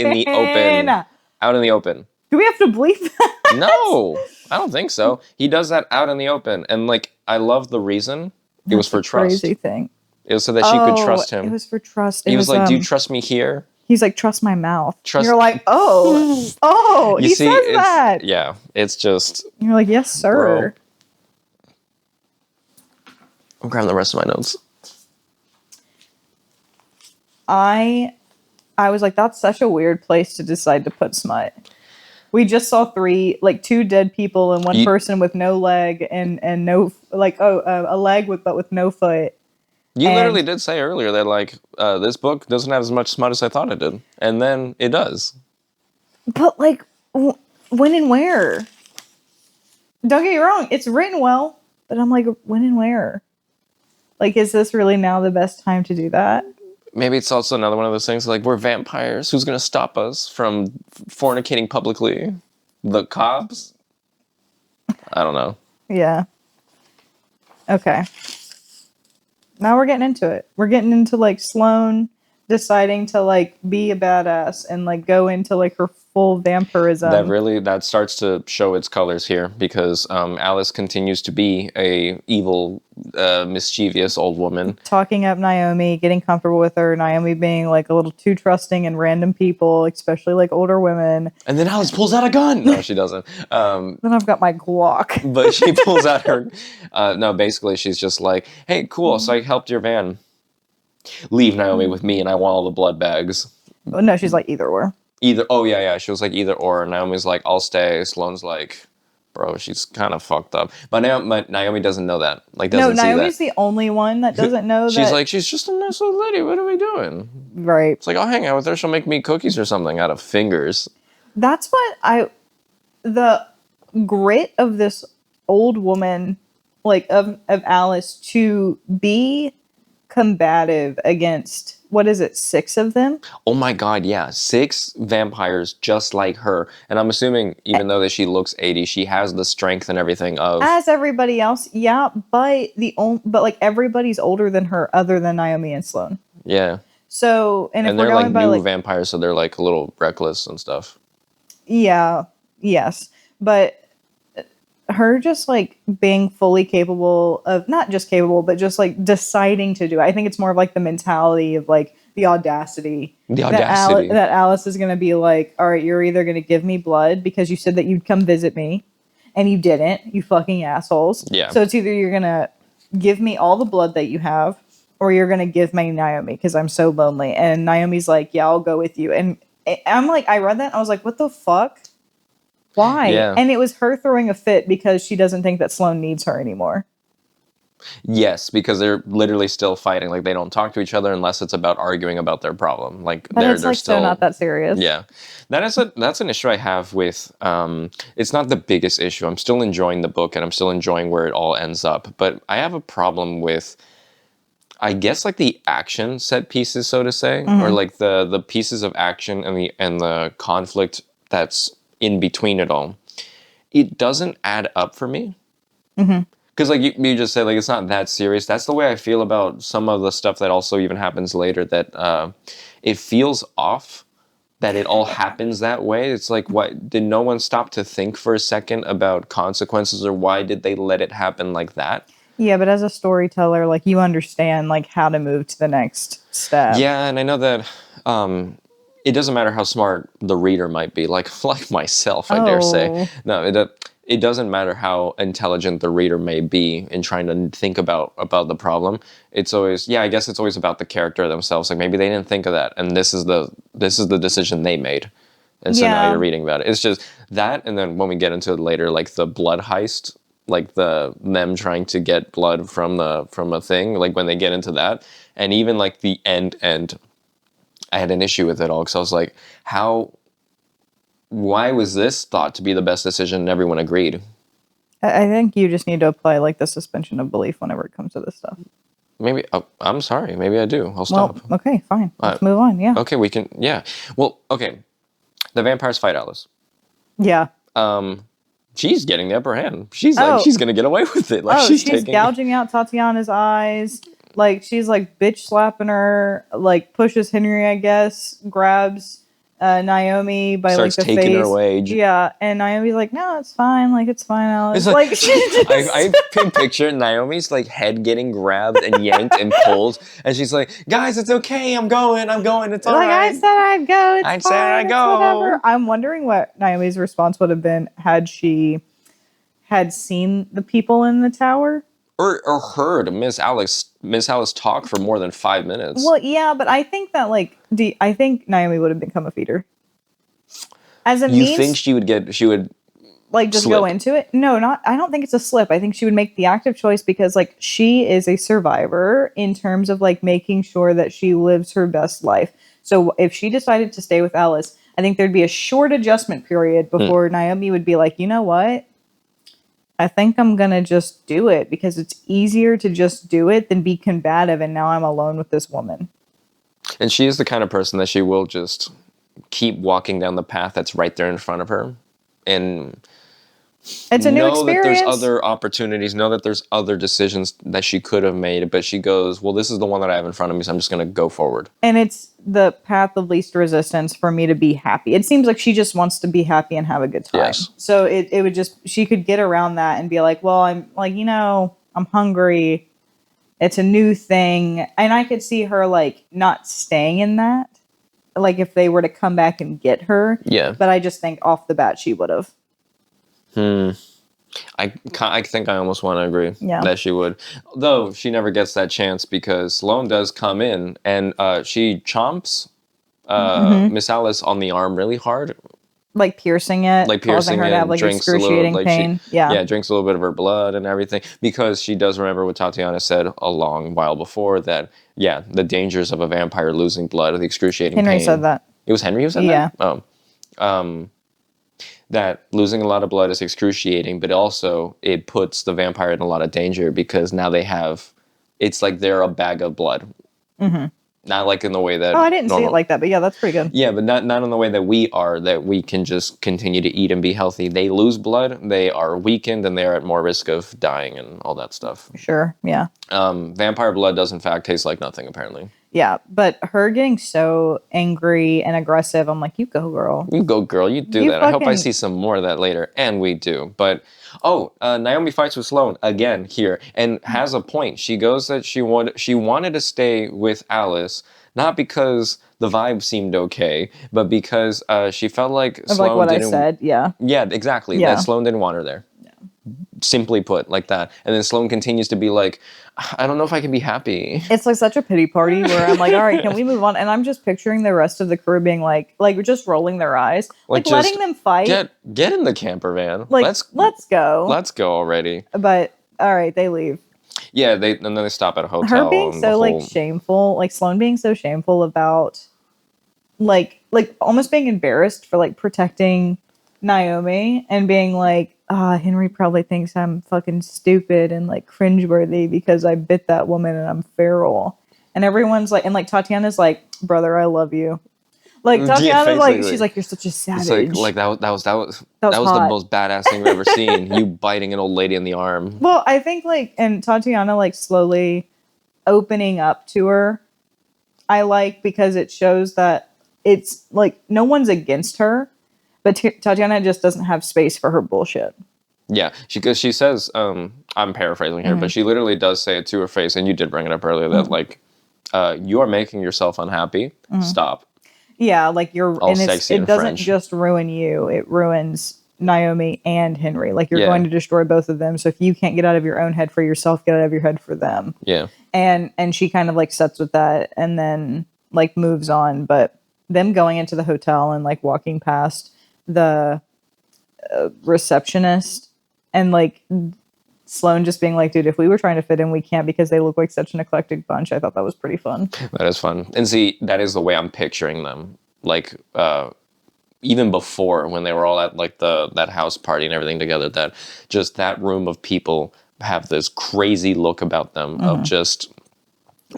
in the open.
Do we have to bleep that?
No, I don't think so. He does that out in the open. And like, I love the reason. It was for trust.
Crazy thing.
It was so that she could trust him.
It was for trust.
He was like, do you trust me here?
He's like, trust my mouth. And you're like, oh, he says that.
Yeah, it's just.
You're like, yes, sir.
Bro. I'm grabbing the rest of my notes.
I was like, that's such a weird place to decide to put smut. We just saw two dead people and one person with no leg and no a leg with no foot.
You literally did say earlier that like this book doesn't have as much smut as I thought it did, and then it does.
But like, when and where? Don't get me wrong, it's written well, but I'm like, when and where? Like, is this really now the best time to do that?
Maybe it's also another one of those things like we're vampires. Who's going to stop us from fornicating publicly? The cops? I don't know.
Yeah. Okay. Now we're getting into it. We're getting into like Sloane deciding to like be a badass and like go into like her full vampirism.
That starts to show its colors here because Alice continues to be a evil, mischievous old woman.
Talking up Naomi, getting comfortable with her, Naomi being like a little too trusting in random people, especially like older women.
And then Alice pulls out a gun. No, she doesn't.
Then I've got my Glock.
But she pulls out her... no, basically she's just like, hey, cool, so I helped your van. Leave Naomi with me and I want all the blood bags.
Oh, no, she's like either or.
Oh yeah, she was like either or. Naomi's like, I'll stay. Sloane's like, bro, she's kind of fucked up. But Naomi doesn't know that. Like, doesn't see that.
Naomi's the only one that doesn't know that.
She's like, she's just a nice old lady. What are we doing?
Right.
It's like, I'll hang out with her. She'll make me cookies or something out of fingers.
That's what the grit of this old woman, like of Alice, to be combative against, what is it, 6 of them?
Oh my god, yeah. 6 vampires just like her. And I'm assuming, even though that she looks 80, she has the strength and everything of...
As everybody else, yeah, but like everybody's older than her other than Naomi and Sloane.
Yeah.
So, and if
they're
we're going
like
by
new vampires, so they're like a little reckless and stuff.
Yeah, yes. But her just like being fully capable of, not just capable, but just like deciding to do it. I think it's more of like the mentality of like the audacity. That Alice is going to be like, all right, you're either going to give me blood because you said that you'd come visit me and you didn't, you fucking assholes.
Yeah.
So it's either you're going to give me all the blood that you have or you're going to give me Naomi because I'm so lonely. And Naomi's like, yeah, I'll go with you. And I'm like, I read that and I was like, what the fuck? Why?
Yeah.
And it was her throwing a fit because she doesn't think that Sloane needs her anymore.
Yes, because they're literally still fighting. Like, they don't talk to each other unless it's about arguing about their problem. Like, they're
like
still
so not that serious.
Yeah, that's an issue I have with. It's not the biggest issue. I'm still enjoying the book and I'm still enjoying where it all ends up. But I have a problem with, I guess, like the action set pieces, so to say, or like the pieces of action and the conflict that's in between it all. It doesn't add up for me. Because like you just said, like, it's not that serious. That's the way I feel about some of the stuff that also even happens later, that it feels off that it all happens that way. It's like, what, did no one stop to think for a second about consequences, or why did they let it happen like that?
Yeah, but as a storyteller, like, you understand like how to move to the next step.
Yeah, and I know that it doesn't matter how smart the reader might be, like myself, I dare say. No, it doesn't matter how intelligent the reader may be in trying to think about the problem. It's always, yeah, I guess it's always about the character themselves. Like, maybe they didn't think of that, and this is the decision they made. And so now you're reading about it. It's just that, and then when we get into it later, like the blood heist, like them trying to get blood from a thing, like when they get into that, and even like the end, I had an issue with it all because I was like, why was this thought to be the best decision and everyone agreed?
I think you just need to apply like the suspension of belief whenever it comes to this stuff.
Maybe, I'm sorry, maybe I do. I'll stop.
Well, okay, fine. Let's move on, yeah.
Okay, we can, yeah. Well, okay. The vampires fight Alice.
Yeah.
She's getting the upper hand. She's like, she's going to get away with it. Like,
she's gouging out Tatiana's eyes. Like, she's like bitch slapping her, like pushes Henry, I guess, grabs Naomi by
starts
like the
taking
face.
her away.
Yeah, and Naomi's like, no, it's fine. Like, it's fine, Alice.
It's like I can picture Naomi's like head getting grabbed and yanked and pulled, and she's like, guys, it's okay. I'm going. It's all right.
I said I'd go. It's
I
fine.
said I'd go.
Whatever. I'm wondering what Naomi's response would have been had she had seen the people in the tower.
or heard Miss Alice talk for more than 5 minutes.
Well, yeah, but I think that I think Naomi would have become a feeder. As a
You
means,
think she would
like just
slip.
go into it? No, not. I don't think it's a slip. I think she would make the active choice because like she is a survivor in terms of like making sure that she lives her best life. So if she decided to stay with Alice, I think there'd be a short adjustment period before Naomi would be like, you know what? I think I'm gonna just do it because it's easier to just do it than be combative. And now I'm alone with this woman.
And she is the kind of person that she will just keep walking down the path that's right there in front of her, and
It's a new
know that there's
experience.
other opportunities, know that there's other decisions that she could have made, but she goes, well, this is the one that I have in front of me, so I'm just going to go forward.
And it's the path of least resistance for me to be happy. It seems like she just wants to be happy and have a good time.
Yes.
So it would just, she could get around that and be like, well, I'm like, I'm hungry. It's a new thing. And I could see her like not staying in that. Like if they were to come back and get her.
Yeah.
But I just think off the bat she would have.
I think I almost want to agree that she would. Though she never gets that chance because Sloane does come in and she chomps Miss Alice on the arm really hard.
Like piercing it.
Like
causing
piercing
her
it.
to have like
drinks
excruciating
a little,
pain.
Yeah, drinks a little bit of her blood and everything. Because she does remember what Tatiana said a long while before that, the dangers of a vampire losing blood, the excruciating pain.
Henry said that.
It was Henry who said that? Oh. That losing a lot of blood is excruciating, but also it puts the vampire in a lot of danger because now it's like they're a bag of blood. Mm-hmm. Not like in the way that...
Oh, I didn't see it like that, but yeah, that's pretty good.
Yeah, but not in the way that we are, that we can just continue to eat and be healthy. They lose blood, they are weakened, and they are at more risk of dying and all that stuff.
Sure, yeah.
Vampire blood does in fact taste like nothing, apparently.
Yeah, but her getting so angry and aggressive, I'm like, you go, girl.
You go, girl. You do that. I hope I see some more of that later. And we do. But, Naomi fights with Sloane again here and has a point. She goes that she wanted to stay with Alice, not because the vibe seemed okay, but because she felt like Sloane
like what
didn't...
I said, yeah.
Yeah, exactly. Yeah. That Sloane didn't want her there. Simply put, like that. And then Sloane continues to be like, I don't know if I can be happy.
It's like such a pity party where I'm like, all right, can we move on? And I'm just picturing the rest of the crew being like just rolling their eyes, like letting them fight.
Get in the camper van.
Like, let's go.
Let's go already.
But all right, they leave.
Yeah, and then they stop at a hotel.
Her being so like shameful, like Sloane being so shameful about like almost being embarrassed for like protecting Naomi and being like, Henry probably thinks I'm fucking stupid and like cringeworthy because I bit that woman and I'm feral. And everyone's like, and like Tatiana's like, brother, I love you. Like Tatiana's like, she's like, you're such a savage.
It's like that was the most badass thing I've ever seen. You biting an old lady in the arm.
Well, I think like, and Tatiana like slowly opening up to her, I like because it shows that it's like no one's against her. But Tatiana just doesn't have space for her bullshit.
Yeah, because she says, I'm paraphrasing here, but she literally does say it to her face, and you did bring it up earlier, that like, you are making yourself unhappy. Stop.
Yeah, like you're,
all
and
sexy
it doesn't
French.
Just ruin you; it ruins Naomi and Henry. Like you're going to destroy both of them. So if you can't get out of your own head for yourself, get out of your head for them.
Yeah.
And she kind of like sets with that, and then like moves on. But them going into the hotel and like walking past the receptionist and like Sloane just being like, dude, if we were trying to fit in, we can't because they look like such an eclectic bunch. I thought that was pretty fun.
That is fun. And see, that is the way I'm picturing them. Like, even before when they were all at like that house party and everything together, that just that room of people have this crazy look about them of just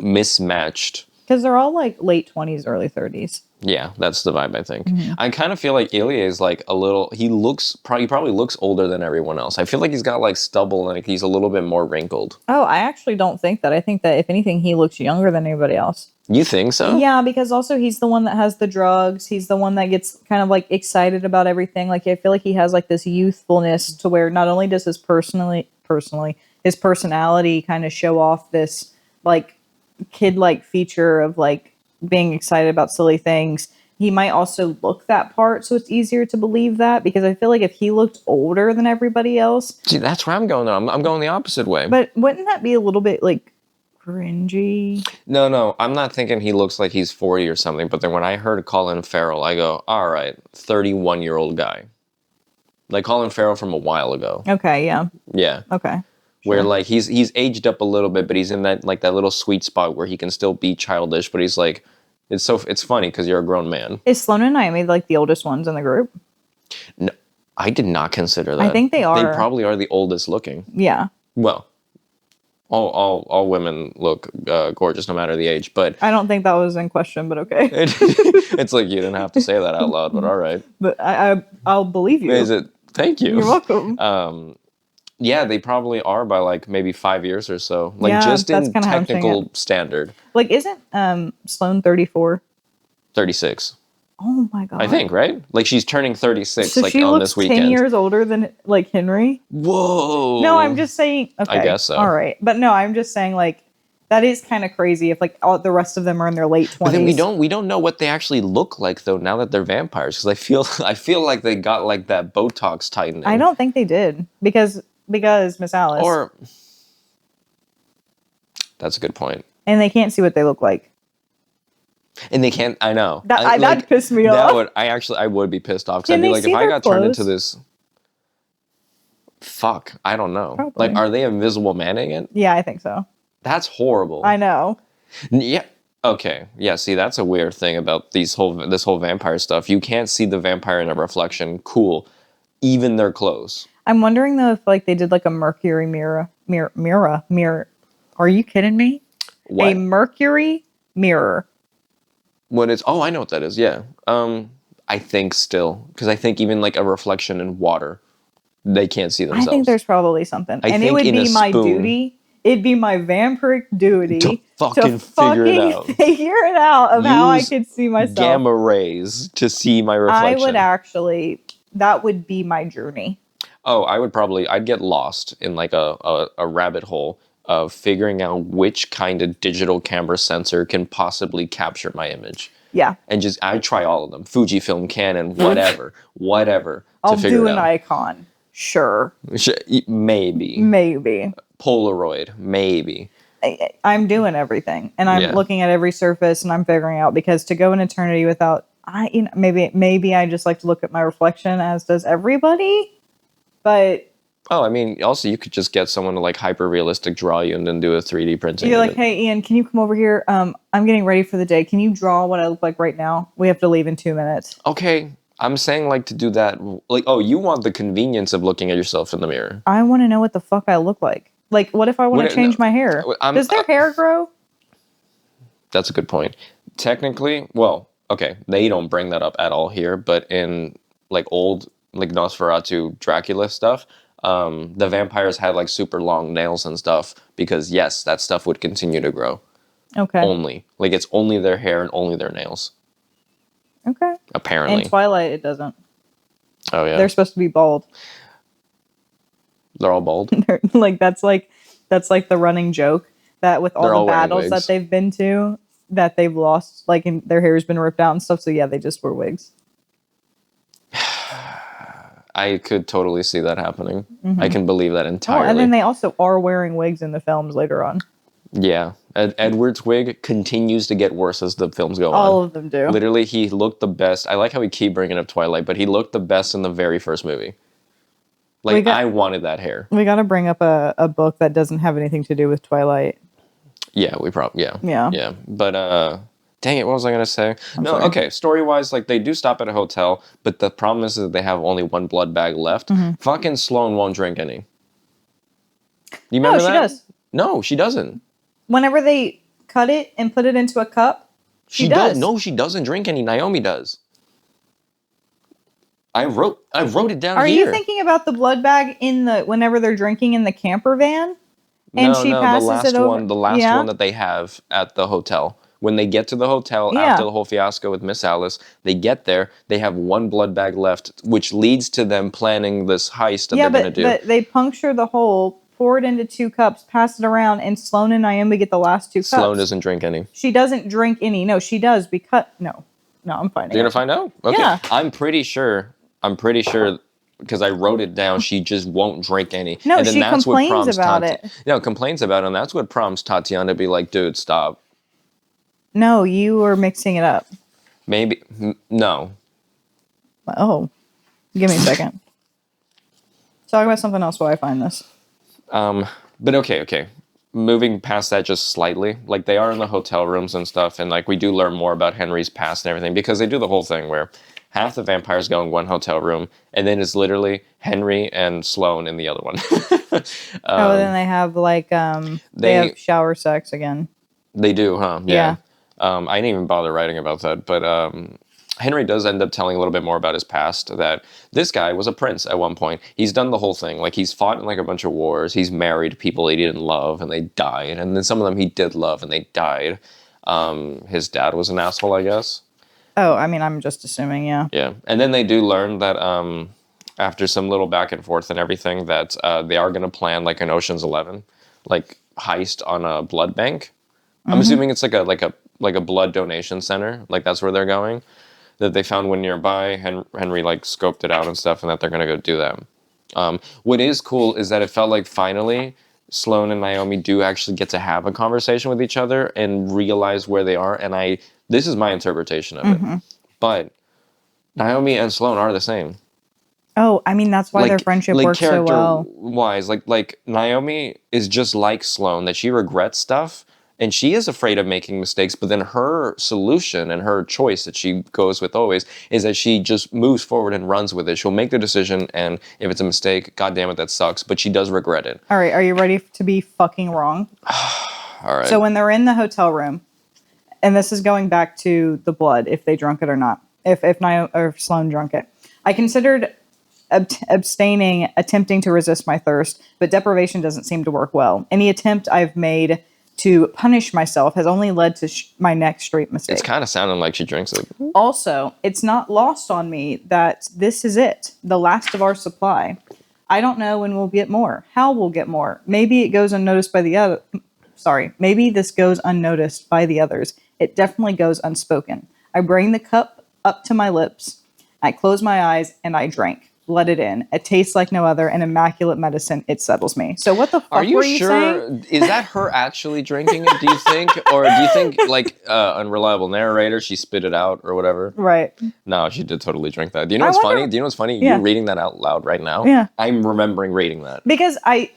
mismatched.
Because they're all like late 20s, early 30s.
Yeah, that's the vibe, I think. I kind of feel like Ilya is like he probably looks older than everyone else. I feel like he's got like stubble and like he's a little bit more wrinkled.
Oh, I actually don't think that. I think that if anything, he looks younger than anybody else.
You think so?
Yeah, because also he's the one that has the drugs. He's the one that gets kind of like excited about everything. Like I feel like he has like this youthfulness to where not only does his his personality kind of show off this like kid-like feature of like being excited about silly things, he might also look that part, so it's easier to believe that, because I feel like if he looked older than everybody else.
See, that's where I'm going though. I'm going the opposite way.
But wouldn't that be a little bit like cringy?
No, I'm not thinking he looks like he's 40 or something, but then when I heard Colin Farrell, I go, all right, 31-year-old guy. Like Colin Farrell from a while ago.
Okay, yeah.
Yeah.
Okay.
Where
Sure.
like he's aged up a little bit, but he's in that like that little sweet spot where he can still be childish, but he's like, it's funny because you're a grown man.
Is Sloane and Naomi like the oldest ones in the group?
No, I did not consider that.
I think they are.
They probably are the oldest looking.
Yeah.
Well, all women look gorgeous no matter the age, but
I don't think that was in question, but okay.
it's like you didn't have to say that out loud, but all right.
But I'll believe you.
Is it? Thank you.
You're welcome.
Yeah, they probably are by like maybe 5 years or so. Like
Yeah,
just
that's
in
kinda how I'm saying
technical standard.
Like, isn't Sloane 34?
36.
Oh my god.
I think, right? Like she's turning 36
so
like
she
on
looks
this weekend.
10 years older than like Henry.
Whoa.
No, I'm just saying. Okay.
I guess so.
All right, but no, I'm just saying like that is kind of crazy if like all the rest of them are in their late 20s.
But then we don't know what they actually look like though now that they're vampires, because I feel like they got like that Botox tightening.
I don't think they did because Miss Alice.
Or that's a good point.
And they can't see what they look like.
And they can't. I know.
That'd piss me off.
I would be pissed off, because
Can
I'd be
they
like,
see
if I
their
got turned into
clothes?
this. Fuck, I don't know.
Probably.
Like, are they invisible manning it?
Yeah, I think so.
That's horrible.
I know.
Yeah. Okay. Yeah. See, that's a weird thing about this whole vampire stuff. You can't see the vampire in a reflection. Cool. Even their clothes.
I'm wondering though if like they did like a mercury mirror. Are you kidding me?
What?
A mercury mirror.
What is? Oh, I know what that is. Yeah. I think still, because I think even like a reflection in water, they can't see themselves.
I think there's probably something,
I
and it
think
would
in a
be my
spoon.
duty. It'd be my vampiric duty
To fucking figure it out.
figure it out of how I
Use
could see myself.
Gamma rays to see my
I
reflection.
would actually. That would be my journey.
Oh, I'd get lost in like a rabbit hole of figuring out which kind of digital camera sensor can possibly capture my image.
Yeah.
And I'd try all of them. Fujifilm, Canon, whatever.
I'll
to figure
do
it
an
out.
icon. Sure.
Maybe.
Maybe.
Polaroid, maybe.
I'm doing everything, and I'm looking at every surface, and I'm figuring out, because to go an eternity without, maybe I just like to look at my reflection, as does everybody. But
Oh, I mean, also you could just get someone to like hyper realistic draw you and then do a 3D printing.
you're like, hey Ian, can you come over here? I'm getting ready for the day. Can you draw what I look like right now? We have to leave in 2 minutes.
Okay, I'm saying like to do that. Like, oh, you want the convenience of looking at yourself in the mirror.
I want to know what the fuck I look like. Like, what if I want to change my hair? Does their hair grow?
That's a good point. Technically, well, okay, they don't bring that up at all here, but in like old like Nosferatu Dracula stuff, the vampires had like super long nails and stuff, because yes, that stuff would continue to grow.
Okay.
Only. Like it's only their hair and only their nails.
Okay.
Apparently.
In Twilight, it doesn't.
Oh yeah.
They're supposed to be bald.
They're all bald.
That's like the running joke that with all the battles that they've been to, that they've lost, like, and their hair's been ripped out and stuff. So yeah, they just wear wigs.
I could totally see that happening. I can believe that entirely.
Oh, and then they also are wearing wigs in the films later on.
Yeah. Edward's wig continues to get worse as the films go on.
All of them do.
Literally, he looked the best. I like how we keep bringing up Twilight, but he looked the best in the very first movie. Like, I wanted that hair.
We got to bring up a book that doesn't have anything to do with Twilight.
Yeah, Yeah. But, dang it, what was I going to say?
Sorry.
Okay, story-wise, like, they do stop at a hotel, but the problem is that they have only one blood bag left. Fucking Sloane won't drink any. You remember that?
No, she does.
No, she doesn't.
Whenever they cut it and put it into a cup, she does.
No, she doesn't drink any. Naomi does. I wrote it down here.
Are you thinking about the blood bag whenever they're drinking in the camper van? And she passes it over.
The last one that they have at the hotel. When they get to the hotel after the whole fiasco with Miss Alice, they get there, they have one blood bag left, which leads to them planning this heist that they're going to do.
But they puncture the hole, pour it into 2 cups, pass it around, and Sloane and Naomi get the last 2 cups.
Sloane doesn't drink any.
She doesn't drink any. No, she does because... No. No, I'm finding
You're
it.
gonna find out? Okay.
Yeah.
I'm pretty sure because I wrote it down, she just won't drink any.
No,
and then
she
that's what
complains
prompts
about it.
complains about it, and that's what prompts Tatiana to be like, dude, stop.
No, you were mixing it up.
Maybe no.
Oh, give me a second. Talk about something else while I find this.
But okay. Moving past that just slightly, like they are in the hotel rooms and stuff, and like we do learn more about Henry's past and everything because they do the whole thing where half the vampires go in one hotel room, and then it's literally Henry and Sloane in the other one.
Then they have like they have shower sex again.
They do, huh? Yeah. I didn't even bother writing about that, but Henry does end up telling a little bit more about his past, that this guy was a prince at one point. He's done the whole thing. Like, he's fought in, like, a bunch of wars. He's married people he didn't love, and they died. And then some of them he did love, and they died. His dad was an asshole, I guess.
Oh, I mean, I'm just assuming, yeah.
Yeah. And then they do learn that after some little back and forth and everything, that they are going to plan, like, an Ocean's 11, like, heist on a blood bank. I'm assuming it's like a blood donation center. Like, that's where they're going. That they found one nearby. Henry like scoped it out and stuff, and that they're gonna go do that. What is cool is that it felt like finally Sloane and Naomi do actually get to have a conversation with each other and realize where they are. And this is my interpretation of it, but Naomi and Sloane are the same.
Oh, I mean, that's why their friendship works so well.
Wise, like Naomi is just like Sloane, that she regrets stuff. And she is afraid of making mistakes, but then her solution and her choice that she goes with always is that she just moves forward and runs with it. She'll make the decision, and if it's a mistake, God damn it, that sucks. But she does regret it.
All right, are you ready to be fucking wrong?
All right.
So when they're in the hotel room, and this is going back to the blood, if they drunk it or not, if Sloane drunk it, I considered abstaining, attempting to resist my thirst, but deprivation doesn't seem to work well. Any attempt I've made to punish myself has only led to my next straight mistake.
It's kind of sounding like she drinks it.
Also, it's not lost on me that this is it, the last of our supply. I don't know when we'll get more, how we'll get more. Maybe it goes unnoticed by the other. Sorry, maybe this goes unnoticed by the others. It definitely goes unspoken. I bring the cup up to my lips. I close my eyes and I drink. Let it in. It tastes like no other, an immaculate medicine. It settles me. So what the fuck were you saying?
Is that her actually drinking it, do you think? Or do you think, like, unreliable narrator, she spit it out or whatever?
Right.
No, she did totally drink that. Do you know what's funny? Do you know what's funny? Yeah. You're reading that out loud right now.
Yeah.
I'm remembering reading that.
Because I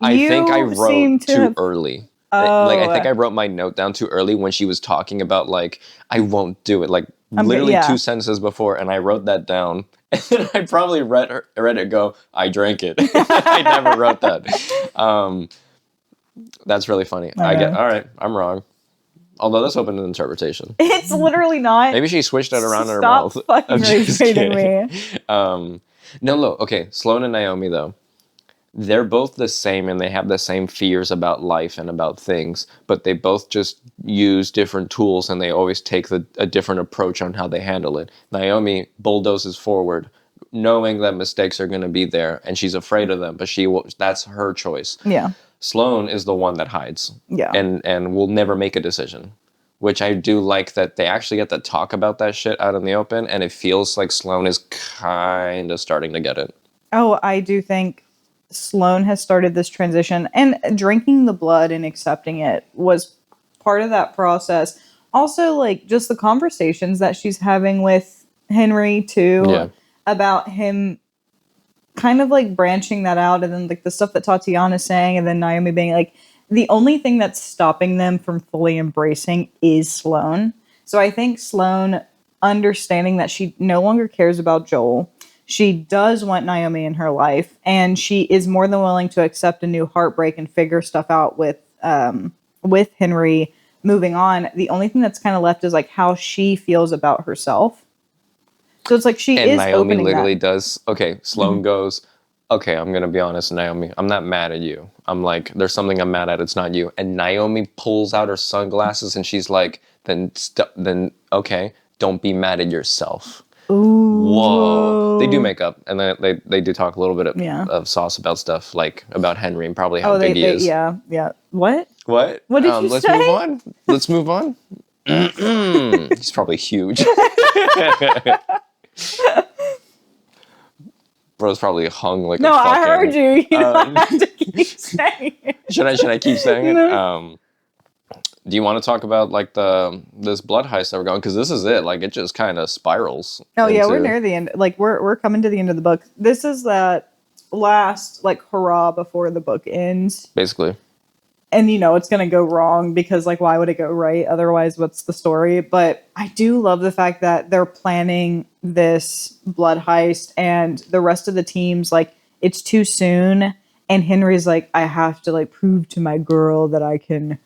think I wrote too early.
Oh.
Like, I think I wrote my note down too early when she was talking about, like, I won't do it. Like, literally 2 sentences before, and I wrote that down. And then I probably read it go, I drank it. I never wrote that. That's really funny. All right, I'm wrong. Although that's open to interpretation.
It's literally not.
Maybe she switched it around in her
mouth. Stop fucking irritating
me. No, okay, Sloane and Naomi, though. They're both the same, and they have the same fears about life and about things, but they both just use different tools, and they always take a different approach on how they handle it. Naomi bulldozes forward, knowing that mistakes are going to be there, and she's afraid of them, but that's her choice.
Yeah.
Sloane is the one that hides.
Yeah.
And will never make a decision, which I do like that they actually get to talk about that shit out in the open, and it feels like Sloane is kind of starting to get it.
Oh, I do think Sloane has started this transition, and drinking the blood and accepting it was part of that process. Also, like, just the conversations that she's having with Henry too, about him kind of like branching that out, and then like the stuff that Tatiana's saying, and then Naomi being like, the only thing that's stopping them from fully embracing is Sloane. So I think Sloane understanding that she no longer cares about Joel. She does want Naomi in her life, and she is more than willing to accept a new heartbreak and figure stuff out with Henry moving on. The only thing that's kind of left is like how she feels about herself. So it's like she is
Naomi
opening
literally
that.
does. Okay, Sloane goes, okay, I'm going to be honest, Naomi. I'm not mad at you. I'm like, there's something I'm mad at. It's not you. And Naomi pulls out her sunglasses, and she's like, then okay, don't be mad at yourself.
Ooh.
Whoa. They do make up, and they do talk a little bit of sauce about stuff, like about Henry and probably how big he is.
Yeah. What?
What?
What did you say?
Let's move on. He's probably huge. Bro's probably hung like
no,
a fucking...
I heard you. You don't have to keep saying it.
Should I keep saying it?
No.
Do you want to talk about like this blood heist that we're going? Because this is it. Like it just kind of spirals.
Oh yeah, we're near the end. Like we're coming to the end of the book. This is that last like hurrah before the book ends.
Basically.
And you know it's gonna go wrong because like why would it go right? Otherwise, what's the story? But I do love the fact that they're planning this blood heist and the rest of the team's like it's too soon. And Henry's like, I have to like prove to my girl that I can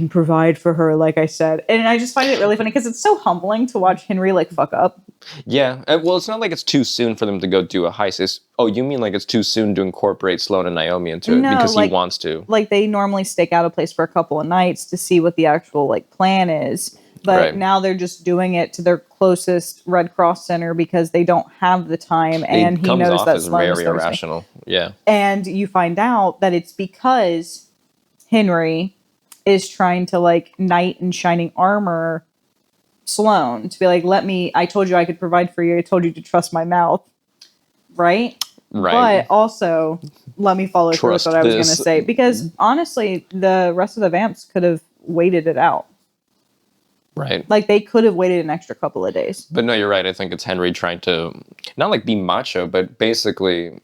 provide for her, like I said. And I just find it really funny because it's so humbling to watch Henry like fuck up.
Yeah. Well, it's not like it's too soon for them to go do a heist. You mean like it's too soon to incorporate Sloane and Naomi into it because he wants to. Like
they normally stake out a place for a couple of nights to see what the actual like plan is. But now they're just doing it to their closest Red Cross center because they don't have the time. And he knows that Sloane is
very irrational. Yeah.
And you find out that it's because Henry is trying to like knight in shining armor Sloane to be like, I told you I could provide for you. I told you to trust my mouth. Right? But also, let me follow through with what I was going to say. Because honestly, the rest of the vamps could have waited it out.
Right.
Like they could have waited an extra couple of days.
But no, you're right. I think it's Henry trying to not like be macho, but basically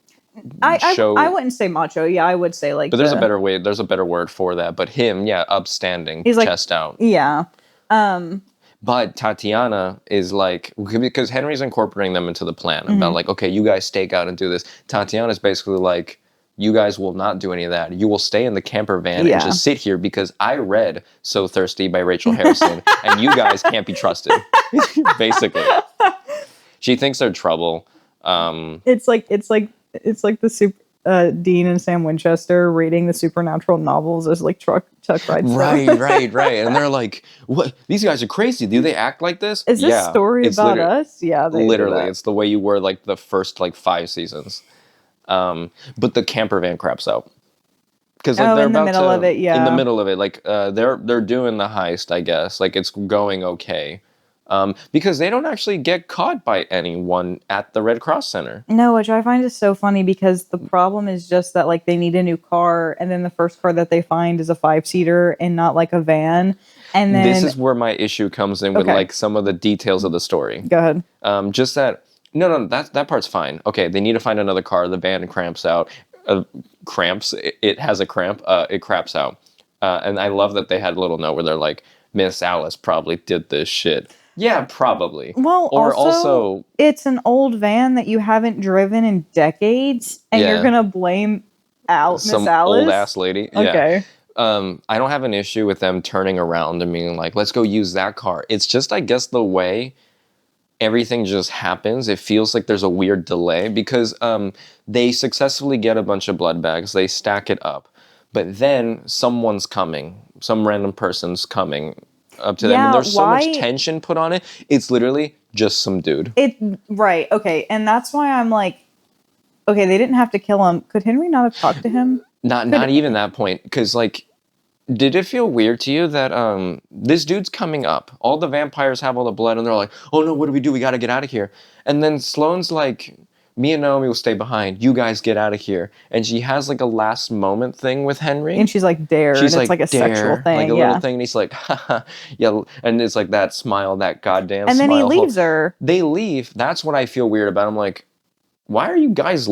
I wouldn't say macho. Yeah, I would say like.
But there's a better way. There's a better word for that. But him, yeah, upstanding,
he's like,
chest out.
Yeah.
But Tatiana is like, because Henry's incorporating them into the plan about like, okay, you guys stake out and do this. Tatiana's basically like, you guys will not do any of that. You will stay in the camper van and just sit here because I read So Thirsty by Rachel Harrison and you guys can't be trusted. Basically. She thinks they're trouble.
It's like the Dean and Sam Winchester reading the supernatural novels as like Chuck writes.
Right. And they're like, "What? These guys are crazy. Do they act like this?
Is this story about us? Yeah,
literally, it's the way you were like the first like 5 seasons." But the camper van craps out because like they're
in the middle of it. Yeah,
in the middle of it, like they're doing the heist. I guess like it's going okay. Because they don't actually get caught by anyone at the Red Cross Center.
No, which I find is so funny because the problem is just that like they need a new car and then the first car that they find is a 5-seater and not like a van. And then
this is where my issue comes in with like some of the details of the story.
Go ahead.
Just that no, that part's fine. Okay, they need to find another car. The van cramps out. It has a cramp. It craps out. And I love that they had a little note where they're like, Miss Alice probably did this shit. Yeah, probably.
Well, or also, it's an old van that you haven't driven in decades, and you're gonna blame Miss Alice?
Old ass lady.
Okay.
Yeah. I don't have an issue with them turning around and being like, let's go use that car. It's just, I guess, the way everything just happens. It feels like there's a weird delay because they successfully get a bunch of blood bags. They stack it up. But then someone's coming. Some random person's coming up to them. And there's so much tension put on it. It's literally just some dude.
Right. Okay. And that's why I'm like, okay, they didn't have to kill him. Could Henry not have talked to him?
Not even that point. Because, like, did it feel weird to you that this dude's coming up? All the vampires have all the blood, and they're like, oh no, what do we do? We got to get out of here. And then Sloane's like, me and Naomi will stay behind. You guys get out of here. And she has like a last moment thing with Henry.
And she's like, dare. She's and it's like a dare, sexual thing.
Like a little thing. And he's like, haha. Yeah. And it's like that smile, that goddamn smile.
And then he leaves her.
They leave. That's what I feel weird about. I'm like, why are you guys...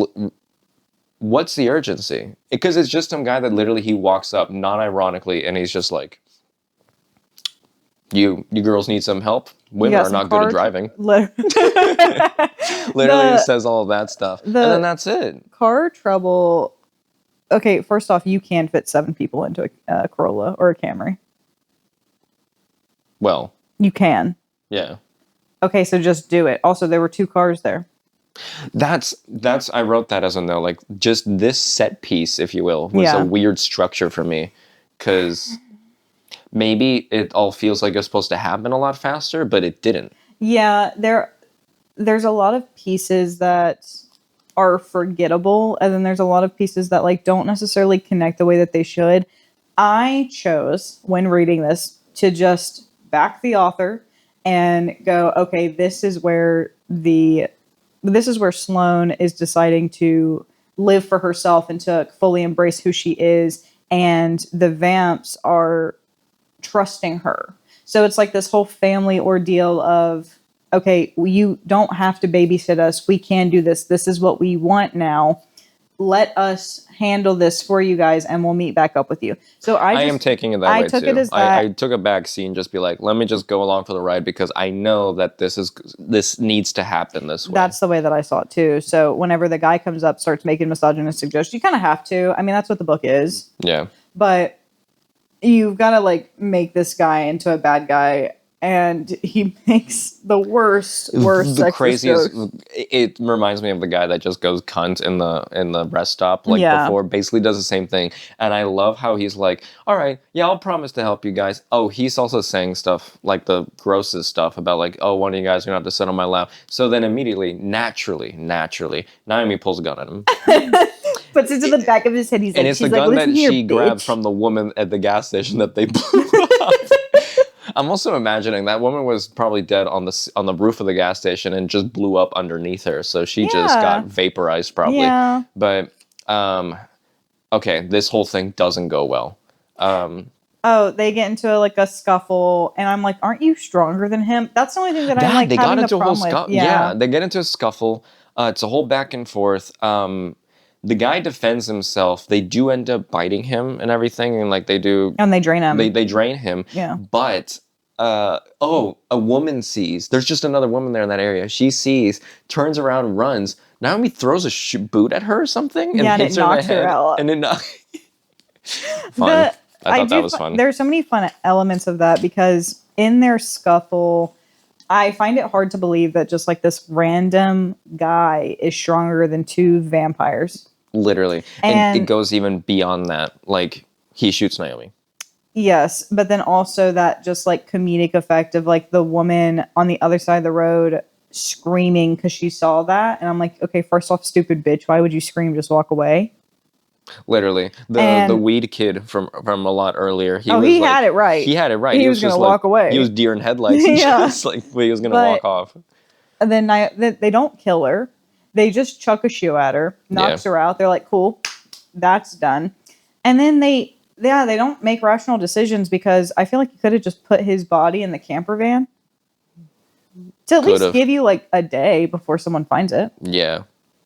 What's the urgency? Because it's just some guy that literally he walks up, non-ironically, and he's just like, you girls need some help? Women are not good at driving. Literally it says all of that stuff. And then that's it.
Car trouble. Okay, first off, you can fit 7 people into a Corolla or a Camry.
Well.
You can.
Yeah.
Okay, so just do it. Also, there were 2 cars there.
That's I wrote that as a note, like just this set piece, if you will, was a weird structure for me, because maybe it all feels like it's supposed to happen a lot faster, but it didn't. Yeah,
there's a lot of pieces that are forgettable, and then there's a lot of pieces that like don't necessarily connect the way that they should. I chose, when reading this, to just back the author and go, okay, this is where Sloane is deciding to live for herself and to fully embrace who she is, and the vamps are trusting her. So it's like this whole family ordeal of, okay, you don't have to babysit us. We can do this. This is what we want now. Let us handle this for you guys, and we'll meet back up with you. So I
am taking it that way
took
too.
it as that.
I took a back seat and just be like, let me just go along for the ride because I know that this needs to happen this way.
That's the way that I saw it too. So whenever the guy comes up, starts making misogynistic jokes, you kind of have to. I mean, that's what the book is.
Yeah.
But you've got to like make this guy into a bad guy, and he makes the worst
the craziest
jokes.
It reminds me of the guy that just goes cunt in the rest stop before, basically does the same thing. And I love how he's like, all right, yeah, I'll promise to help you guys. Oh, he's also saying stuff like the grossest stuff about like, oh, one of you guys are gonna have to sit on my lap. So then immediately, naturally Naomi pulls a gun at him.
Puts it to the back of his head.
And it's the gun that she grabbed from the woman at the gas station that they blew up. I'm also imagining that woman was probably dead on the roof of the gas station and just blew up underneath her. So she just got vaporized probably.
Yeah.
But okay, this whole thing doesn't go well.
They get into like a scuffle, and I'm like, aren't you stronger than him? That's the only thing that I'm like
they
having
got into
a
a whole
problem with.
Yeah, they get into a scuffle. It's a whole back and forth. The guy defends himself. They do end up biting him and everything, and like they do.
And they drain him.
They drain him.
Yeah.
But a woman sees. There's just another woman there in that area. She sees, turns around, runs. Naomi throws a boot at her or something, and hits her in the head.
Out.
And then fun. I thought that was fun.
There's so many fun elements of that because in their scuffle, I find it hard to believe that just like this random guy is stronger than two vampires.
Literally. And it goes even beyond that. Like, he shoots Naomi.
Yes, but then also that just like comedic effect of like the woman on the other side of the road screaming because she saw that. And I'm like, okay, first off, stupid bitch, why would you scream? Just walk away.
Literally. The weed kid from a lot earlier. He
had it right.
He had it right.
He was going to walk away.
He was deer in headlights and just like he was going to walk off.
And then they don't kill her. They just chuck a shoe at her, knocks her out. They're like, cool, that's done. And then they don't make rational decisions because I feel like you could have just put his body in the camper van to at least give you like a day before someone finds it.
Yeah.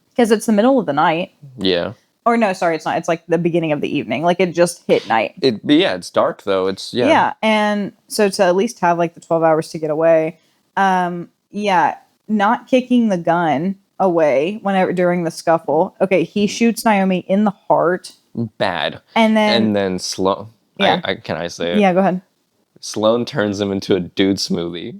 Because it's the middle of the night.
Yeah.
Or no, sorry, it's not. It's like the beginning of the evening. Like it just hit night.
It's dark though.
Yeah, and so to at least have like the 12 hours to get away. Not kicking the gun away during the scuffle. Okay, he shoots Naomi in the heart.
Bad.
And then
Sloane.
Yeah.
Can I say it?
Yeah, go ahead.
Sloane turns him into a dude smoothie.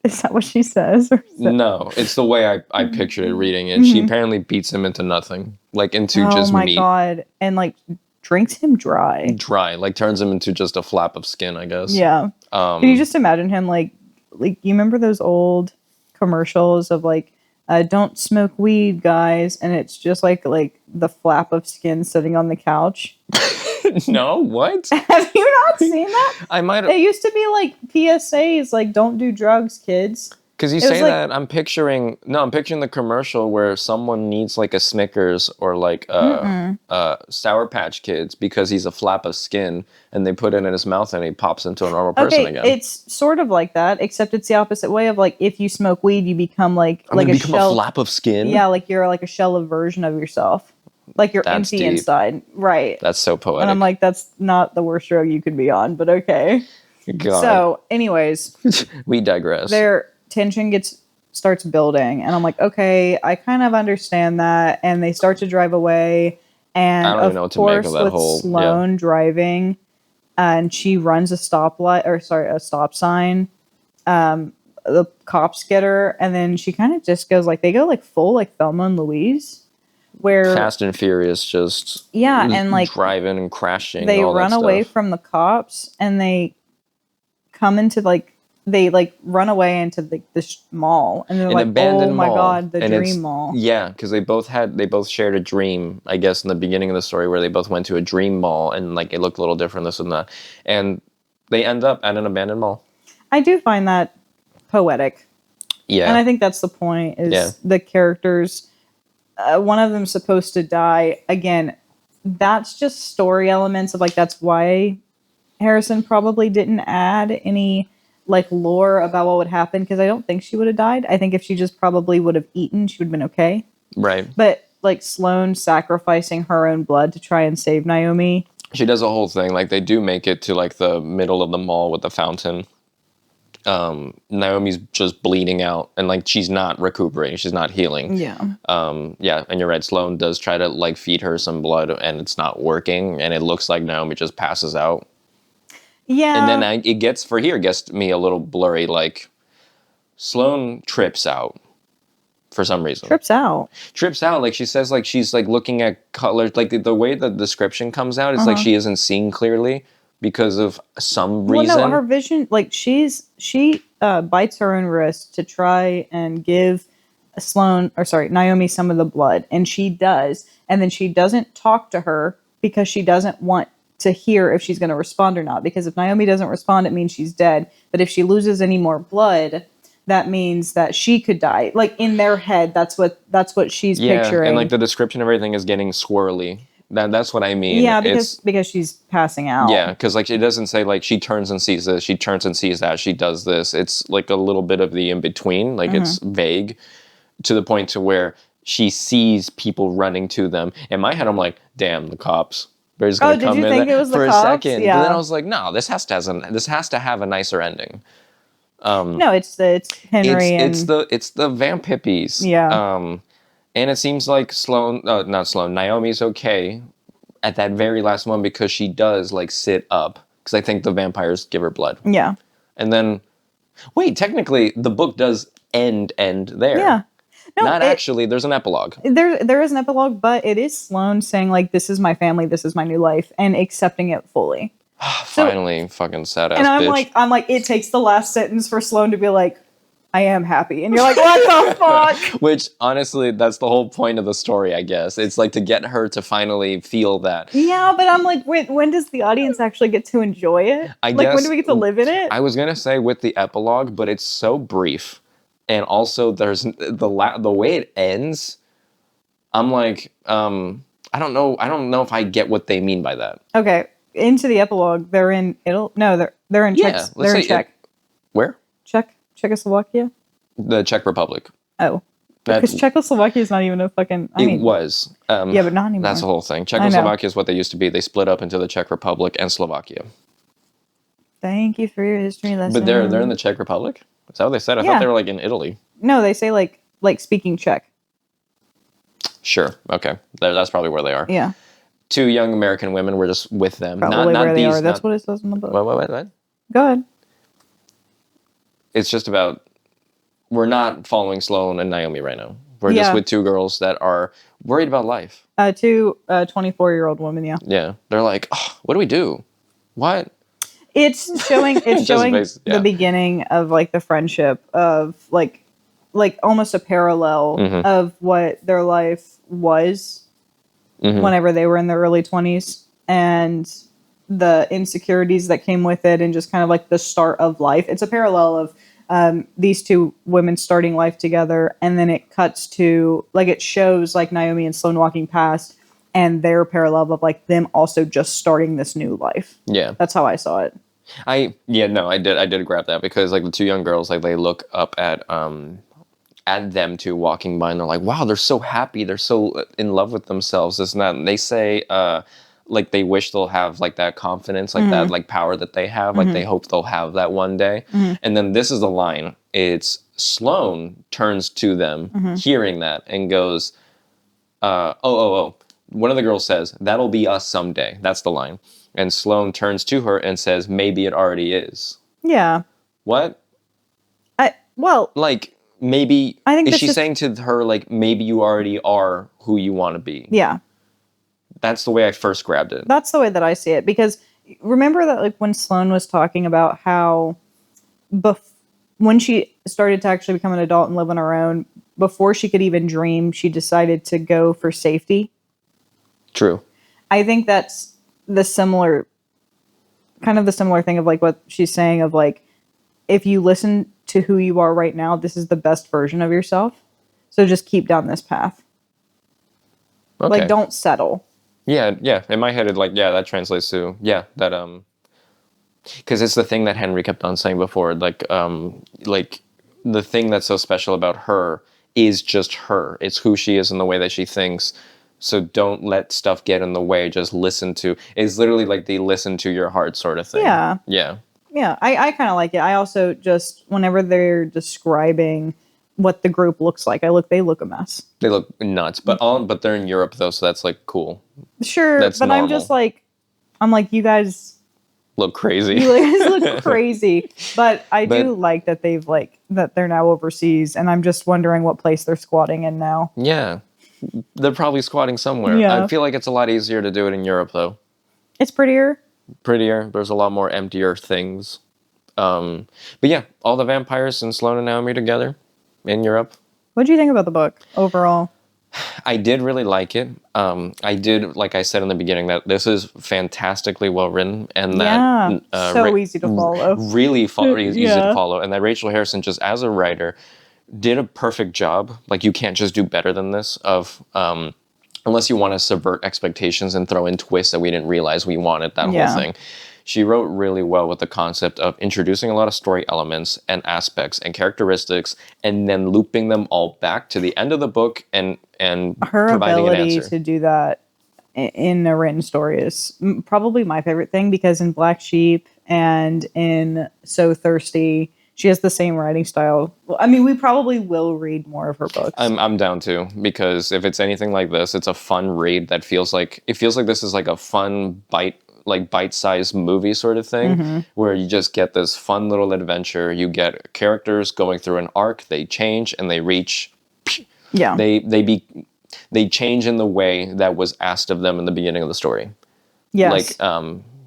Is that what she says?
No, it's the way I pictured it reading it. Mm-hmm. She apparently beats him into nothing. Like into just meat. Oh my
god. And like drinks him dry.
Like turns him into just a flap of skin, I guess.
Yeah. Can you just imagine him like you remember those old commercials of like don't smoke weed, guys, and it's just like the flap of skin sitting on the couch.
No, what?
Have you not seen that?
I might have.
It used to be like PSAs, like don't do drugs, kids.
Because you say that, I'm picturing the commercial where someone needs like a Snickers or like Sour Patch Kids because he's a flap of skin, and they put it in his mouth and he pops into a normal person again.
It's sort of like that, except it's the opposite way of like if you smoke weed, you become like a
flap of skin.
Yeah, like you're like a shell of version of yourself. Like you're empty inside. Right.
That's so poetic.
And I'm like, that's not the worst drug you could be on, but okay.
God.
So, anyways.
We digress.
Their tension starts building, and I'm like, okay, I kind of understand that. And they start to drive away. And
I don't even know what to make of that whole
Sloane driving, and she runs a stop sign. The cops get her, and then she kind of just goes like, they go like full like Thelma and Louise. Where
Fast and Furious just
and like
driving and crashing.
They
all
run
that
away
stuff.
from the cops, and they come into they run away into this mall, and they're like, "Oh my god, the dream mall!"
Yeah, because they both shared a dream, I guess, in the beginning of the story, where they both went to a dream mall, and like it looked a little different, this and that, and they end up at an abandoned mall.
I do find that poetic.
Yeah.
And I think that's the point, is the characters, one of them's supposed to die. Again, that's just story elements of, like, that's why Harrison probably didn't add any, like, lore about what would happen, because I don't think she would have died. I think if she just probably would have eaten, she would have been okay.
Right.
But, like, Sloane sacrificing her own blood to try and save Naomi.
She does a whole thing. Like, they do make it to, like, the middle of the mall with the fountain. Naomi's just bleeding out, and, like, she's not recuperating. She's not healing.
Yeah.
Yeah, and you're right. Sloane does try to, like, feed her some blood, and it's not working, and it looks like Naomi just passes out.
Yeah.
And then it gets me a little blurry. Like, Sloane trips out for some reason.
Trips out.
Like, she says, like, she's, like, looking at colors. Like, the way the description comes out is like she isn't seeing clearly because of some reason.
Well, no, her vision, like, she bites her own wrist to try and give Naomi some of the blood, and she does, and then she doesn't talk to her because she doesn't want to hear if she's going to respond or not, because if Naomi doesn't respond, it means she's dead. But if she loses any more blood, that means that she could die. Like, in their head, that's what she's picturing.
And, like, the description of everything is getting swirly. That's what I mean.
Yeah, because she's passing out.
Yeah, because, like, it doesn't say, like, she turns and sees this, she turns and sees that, she does this. It's, like, a little bit of the in-between. Like, it's vague to the point to where she sees people running to them. In my head, I'm like, damn, the cops. They're just gonna come
did you think it was the
for
cops?
a second.
Yeah.
But then I was like, no, this has to have a nicer ending.
No, it's Henry
it's the vamp hippies.
Yeah.
And it seems like Naomi's okay at that very last moment because she does, like, sit up, because I think the vampires give her blood.
Yeah.
And then, wait, technically the book does end there.
Yeah. No,
actually. There's an epilogue.
There is an epilogue, but it is Sloane saying, like, this is my family, this is my new life, and accepting it fully.
Finally, fucking sad ass.
And
bitch.
I'm like, it takes the last sentence for Sloane to be like, I am happy, and you're like, what the fuck?
Which, honestly, that's the whole point of the story, I guess. It's like to get her to finally feel that.
Yeah, but I'm like, when does the audience actually get to enjoy it?
I
guess,
guess
when do we get to live in it?
I was gonna say with the epilogue, but it's so brief. And also, there's the way it ends. I'm like, I don't know if I get what they mean by that.
Okay, into the epilogue, they're in Italy. No, they're in Czech. They're in Czech.
Where?
Czechoslovakia.
The Czech Republic.
Oh, because Czechoslovakia is not even a fucking.
It was.
Yeah, but not anymore.
That's the whole thing. Czechoslovakia is what they used to be. They split up into the Czech Republic and Slovakia.
Thank you for your history lesson.
But they're in the Czech Republic? Is that what they said? I thought they were, like, in Italy.
No, they say like speaking Czech.
Sure. Okay. That's probably where they are.
Yeah.
2 young American women were just with them.
Probably not where they are. That's what it says in the book.
What?
Go ahead.
It's just about, we're not following Sloane and Naomi right now. We're just with 2 girls that are worried about life.
2 24-year-old women, yeah.
Yeah. They're like, oh, what do we do? What?
It's showing the beginning of, like, the friendship of, like almost a parallel of what their life was whenever they were in their early 20s, and the insecurities that came with it, and just kind of like the start of life. It's a parallel of these 2 women starting life together, and then it cuts to, like, it shows, like, Naomi and Sloane walking past, and their parallel of, like, them also just starting this new life.
Yeah.
That's how I saw it.
I did grab that, because, like, the 2 young girls, like, they look up at them 2 walking by, and they're like, wow, they're so happy, they're so in love with themselves, this and that. And they say, like, they wish they'll have, like, that confidence, like that, like, power that they have, like, they hope they'll have that one day. And then this is the line. It's Sloane turns to them, hearing that, and goes, oh. One of the girls says, that'll be us someday. That's the line. And Sloane turns to her and says, maybe it already is.
Yeah.
What? Like, maybe,
I think
is she saying to her, like, maybe you already are who you want to be?
Yeah.
That's the way I first grabbed it.
That's the way that I see it, because remember that, like, when Sloane was talking about how when she started to actually become an adult and live on her own, before she could even dream, she decided to go for safety.
True.
I think that's the similar thing of, like, what she's saying of, like, if you listen to who you are right now, this is the best version of yourself. So just keep down this path.
Okay.
Like, don't settle.
Yeah, yeah. In my head, that translates to, that, because it's the thing that Henry kept on saying before, like the thing that's so special about her is just her. It's who she is and the way that she thinks. So don't let stuff get in the way. Just listen to. It's literally like the listen to your heart sort of thing.
Yeah.
Yeah.
Yeah. I kind of like it. I also just, whenever they're describing what the group looks like, they look a mess.
They look nuts, but they're in Europe though, so that's like cool.
Sure,
That's
but
normal.
I'm like, you guys
Look crazy.
You guys look crazy. But I do like that that they're now overseas, and I'm just wondering what place they're squatting in now.
Yeah. They're probably squatting somewhere.
Yeah.
I feel like it's a lot easier to do it in Europe though.
It's prettier.
Prettier. There's a lot more emptier things. But yeah, all the vampires and Sloane and Naomi together in Europe.
What do you think about the book overall?
I did really like it. I did, like I said in the beginning, that this is fantastically well written, and that
so easy to follow.
Really easy to follow, and that Rachel Harrison, just as a writer, did a perfect job. Like, you can't just do better than this. Unless you want to subvert expectations and throw in twists that we didn't realize we wanted. That whole thing. She wrote really well with the concept of introducing a lot of story elements and aspects and characteristics, and then looping them all back to the end of the book and
her
providing
ability
an answer.
to do that in a written story is probably my favorite thing, because in Black Sheep and in So Thirsty, she has the same writing style. I mean, we probably will read more of her books.
I'm down to, because if it's anything like this, it's a fun read that feels like this is like a fun bite-sized movie sort of thing, where you just get this fun little adventure. You get characters going through an arc, they change and they reach.
Yeah.
They change in the way that was asked of them in the beginning of the story.
Yes.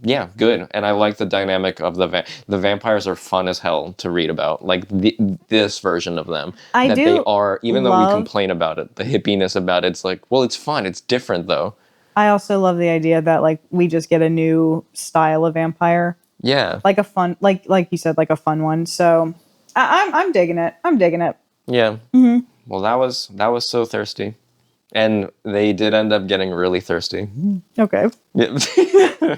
Yeah, good. And I like the dynamic of the vampires are fun as hell to read about. Like this version of them. They are, even though we complain about it, the hippiness about it, it's like, well, it's fun. It's different though.
I also love the idea that like we just get a new style of vampire.
Yeah.
Like a fun, like you said, like a fun one. So I'm digging it. I'm digging it.
Yeah. Mm-hmm. Well, that was So Thirsty. And they did end up getting really thirsty.
Okay.
Yeah.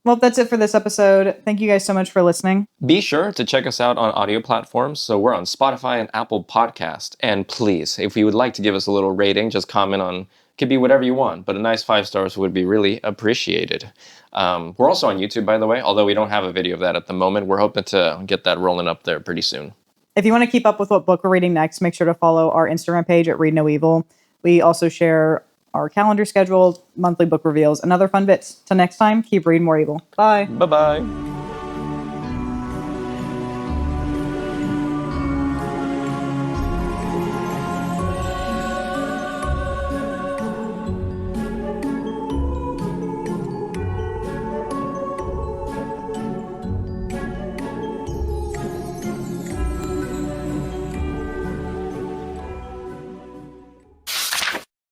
Well, that's it for this episode. Thank you guys so much for listening.
Be sure to check us out on audio platforms. So we're on Spotify and Apple Podcast. And please, if you would like to give us a little rating, just comment on, could be whatever you want, but a nice 5 stars would be really appreciated. We're also on YouTube, by the way, although we don't have a video of that at the moment. We're hoping to get that rolling up there pretty soon. If you want to keep up with what book we're reading next, make sure to follow our Instagram page at Read No Evil. We also share our calendar schedule, monthly book reveals, and other fun bits. Till next time, keep reading more evil. Bye. Bye-bye.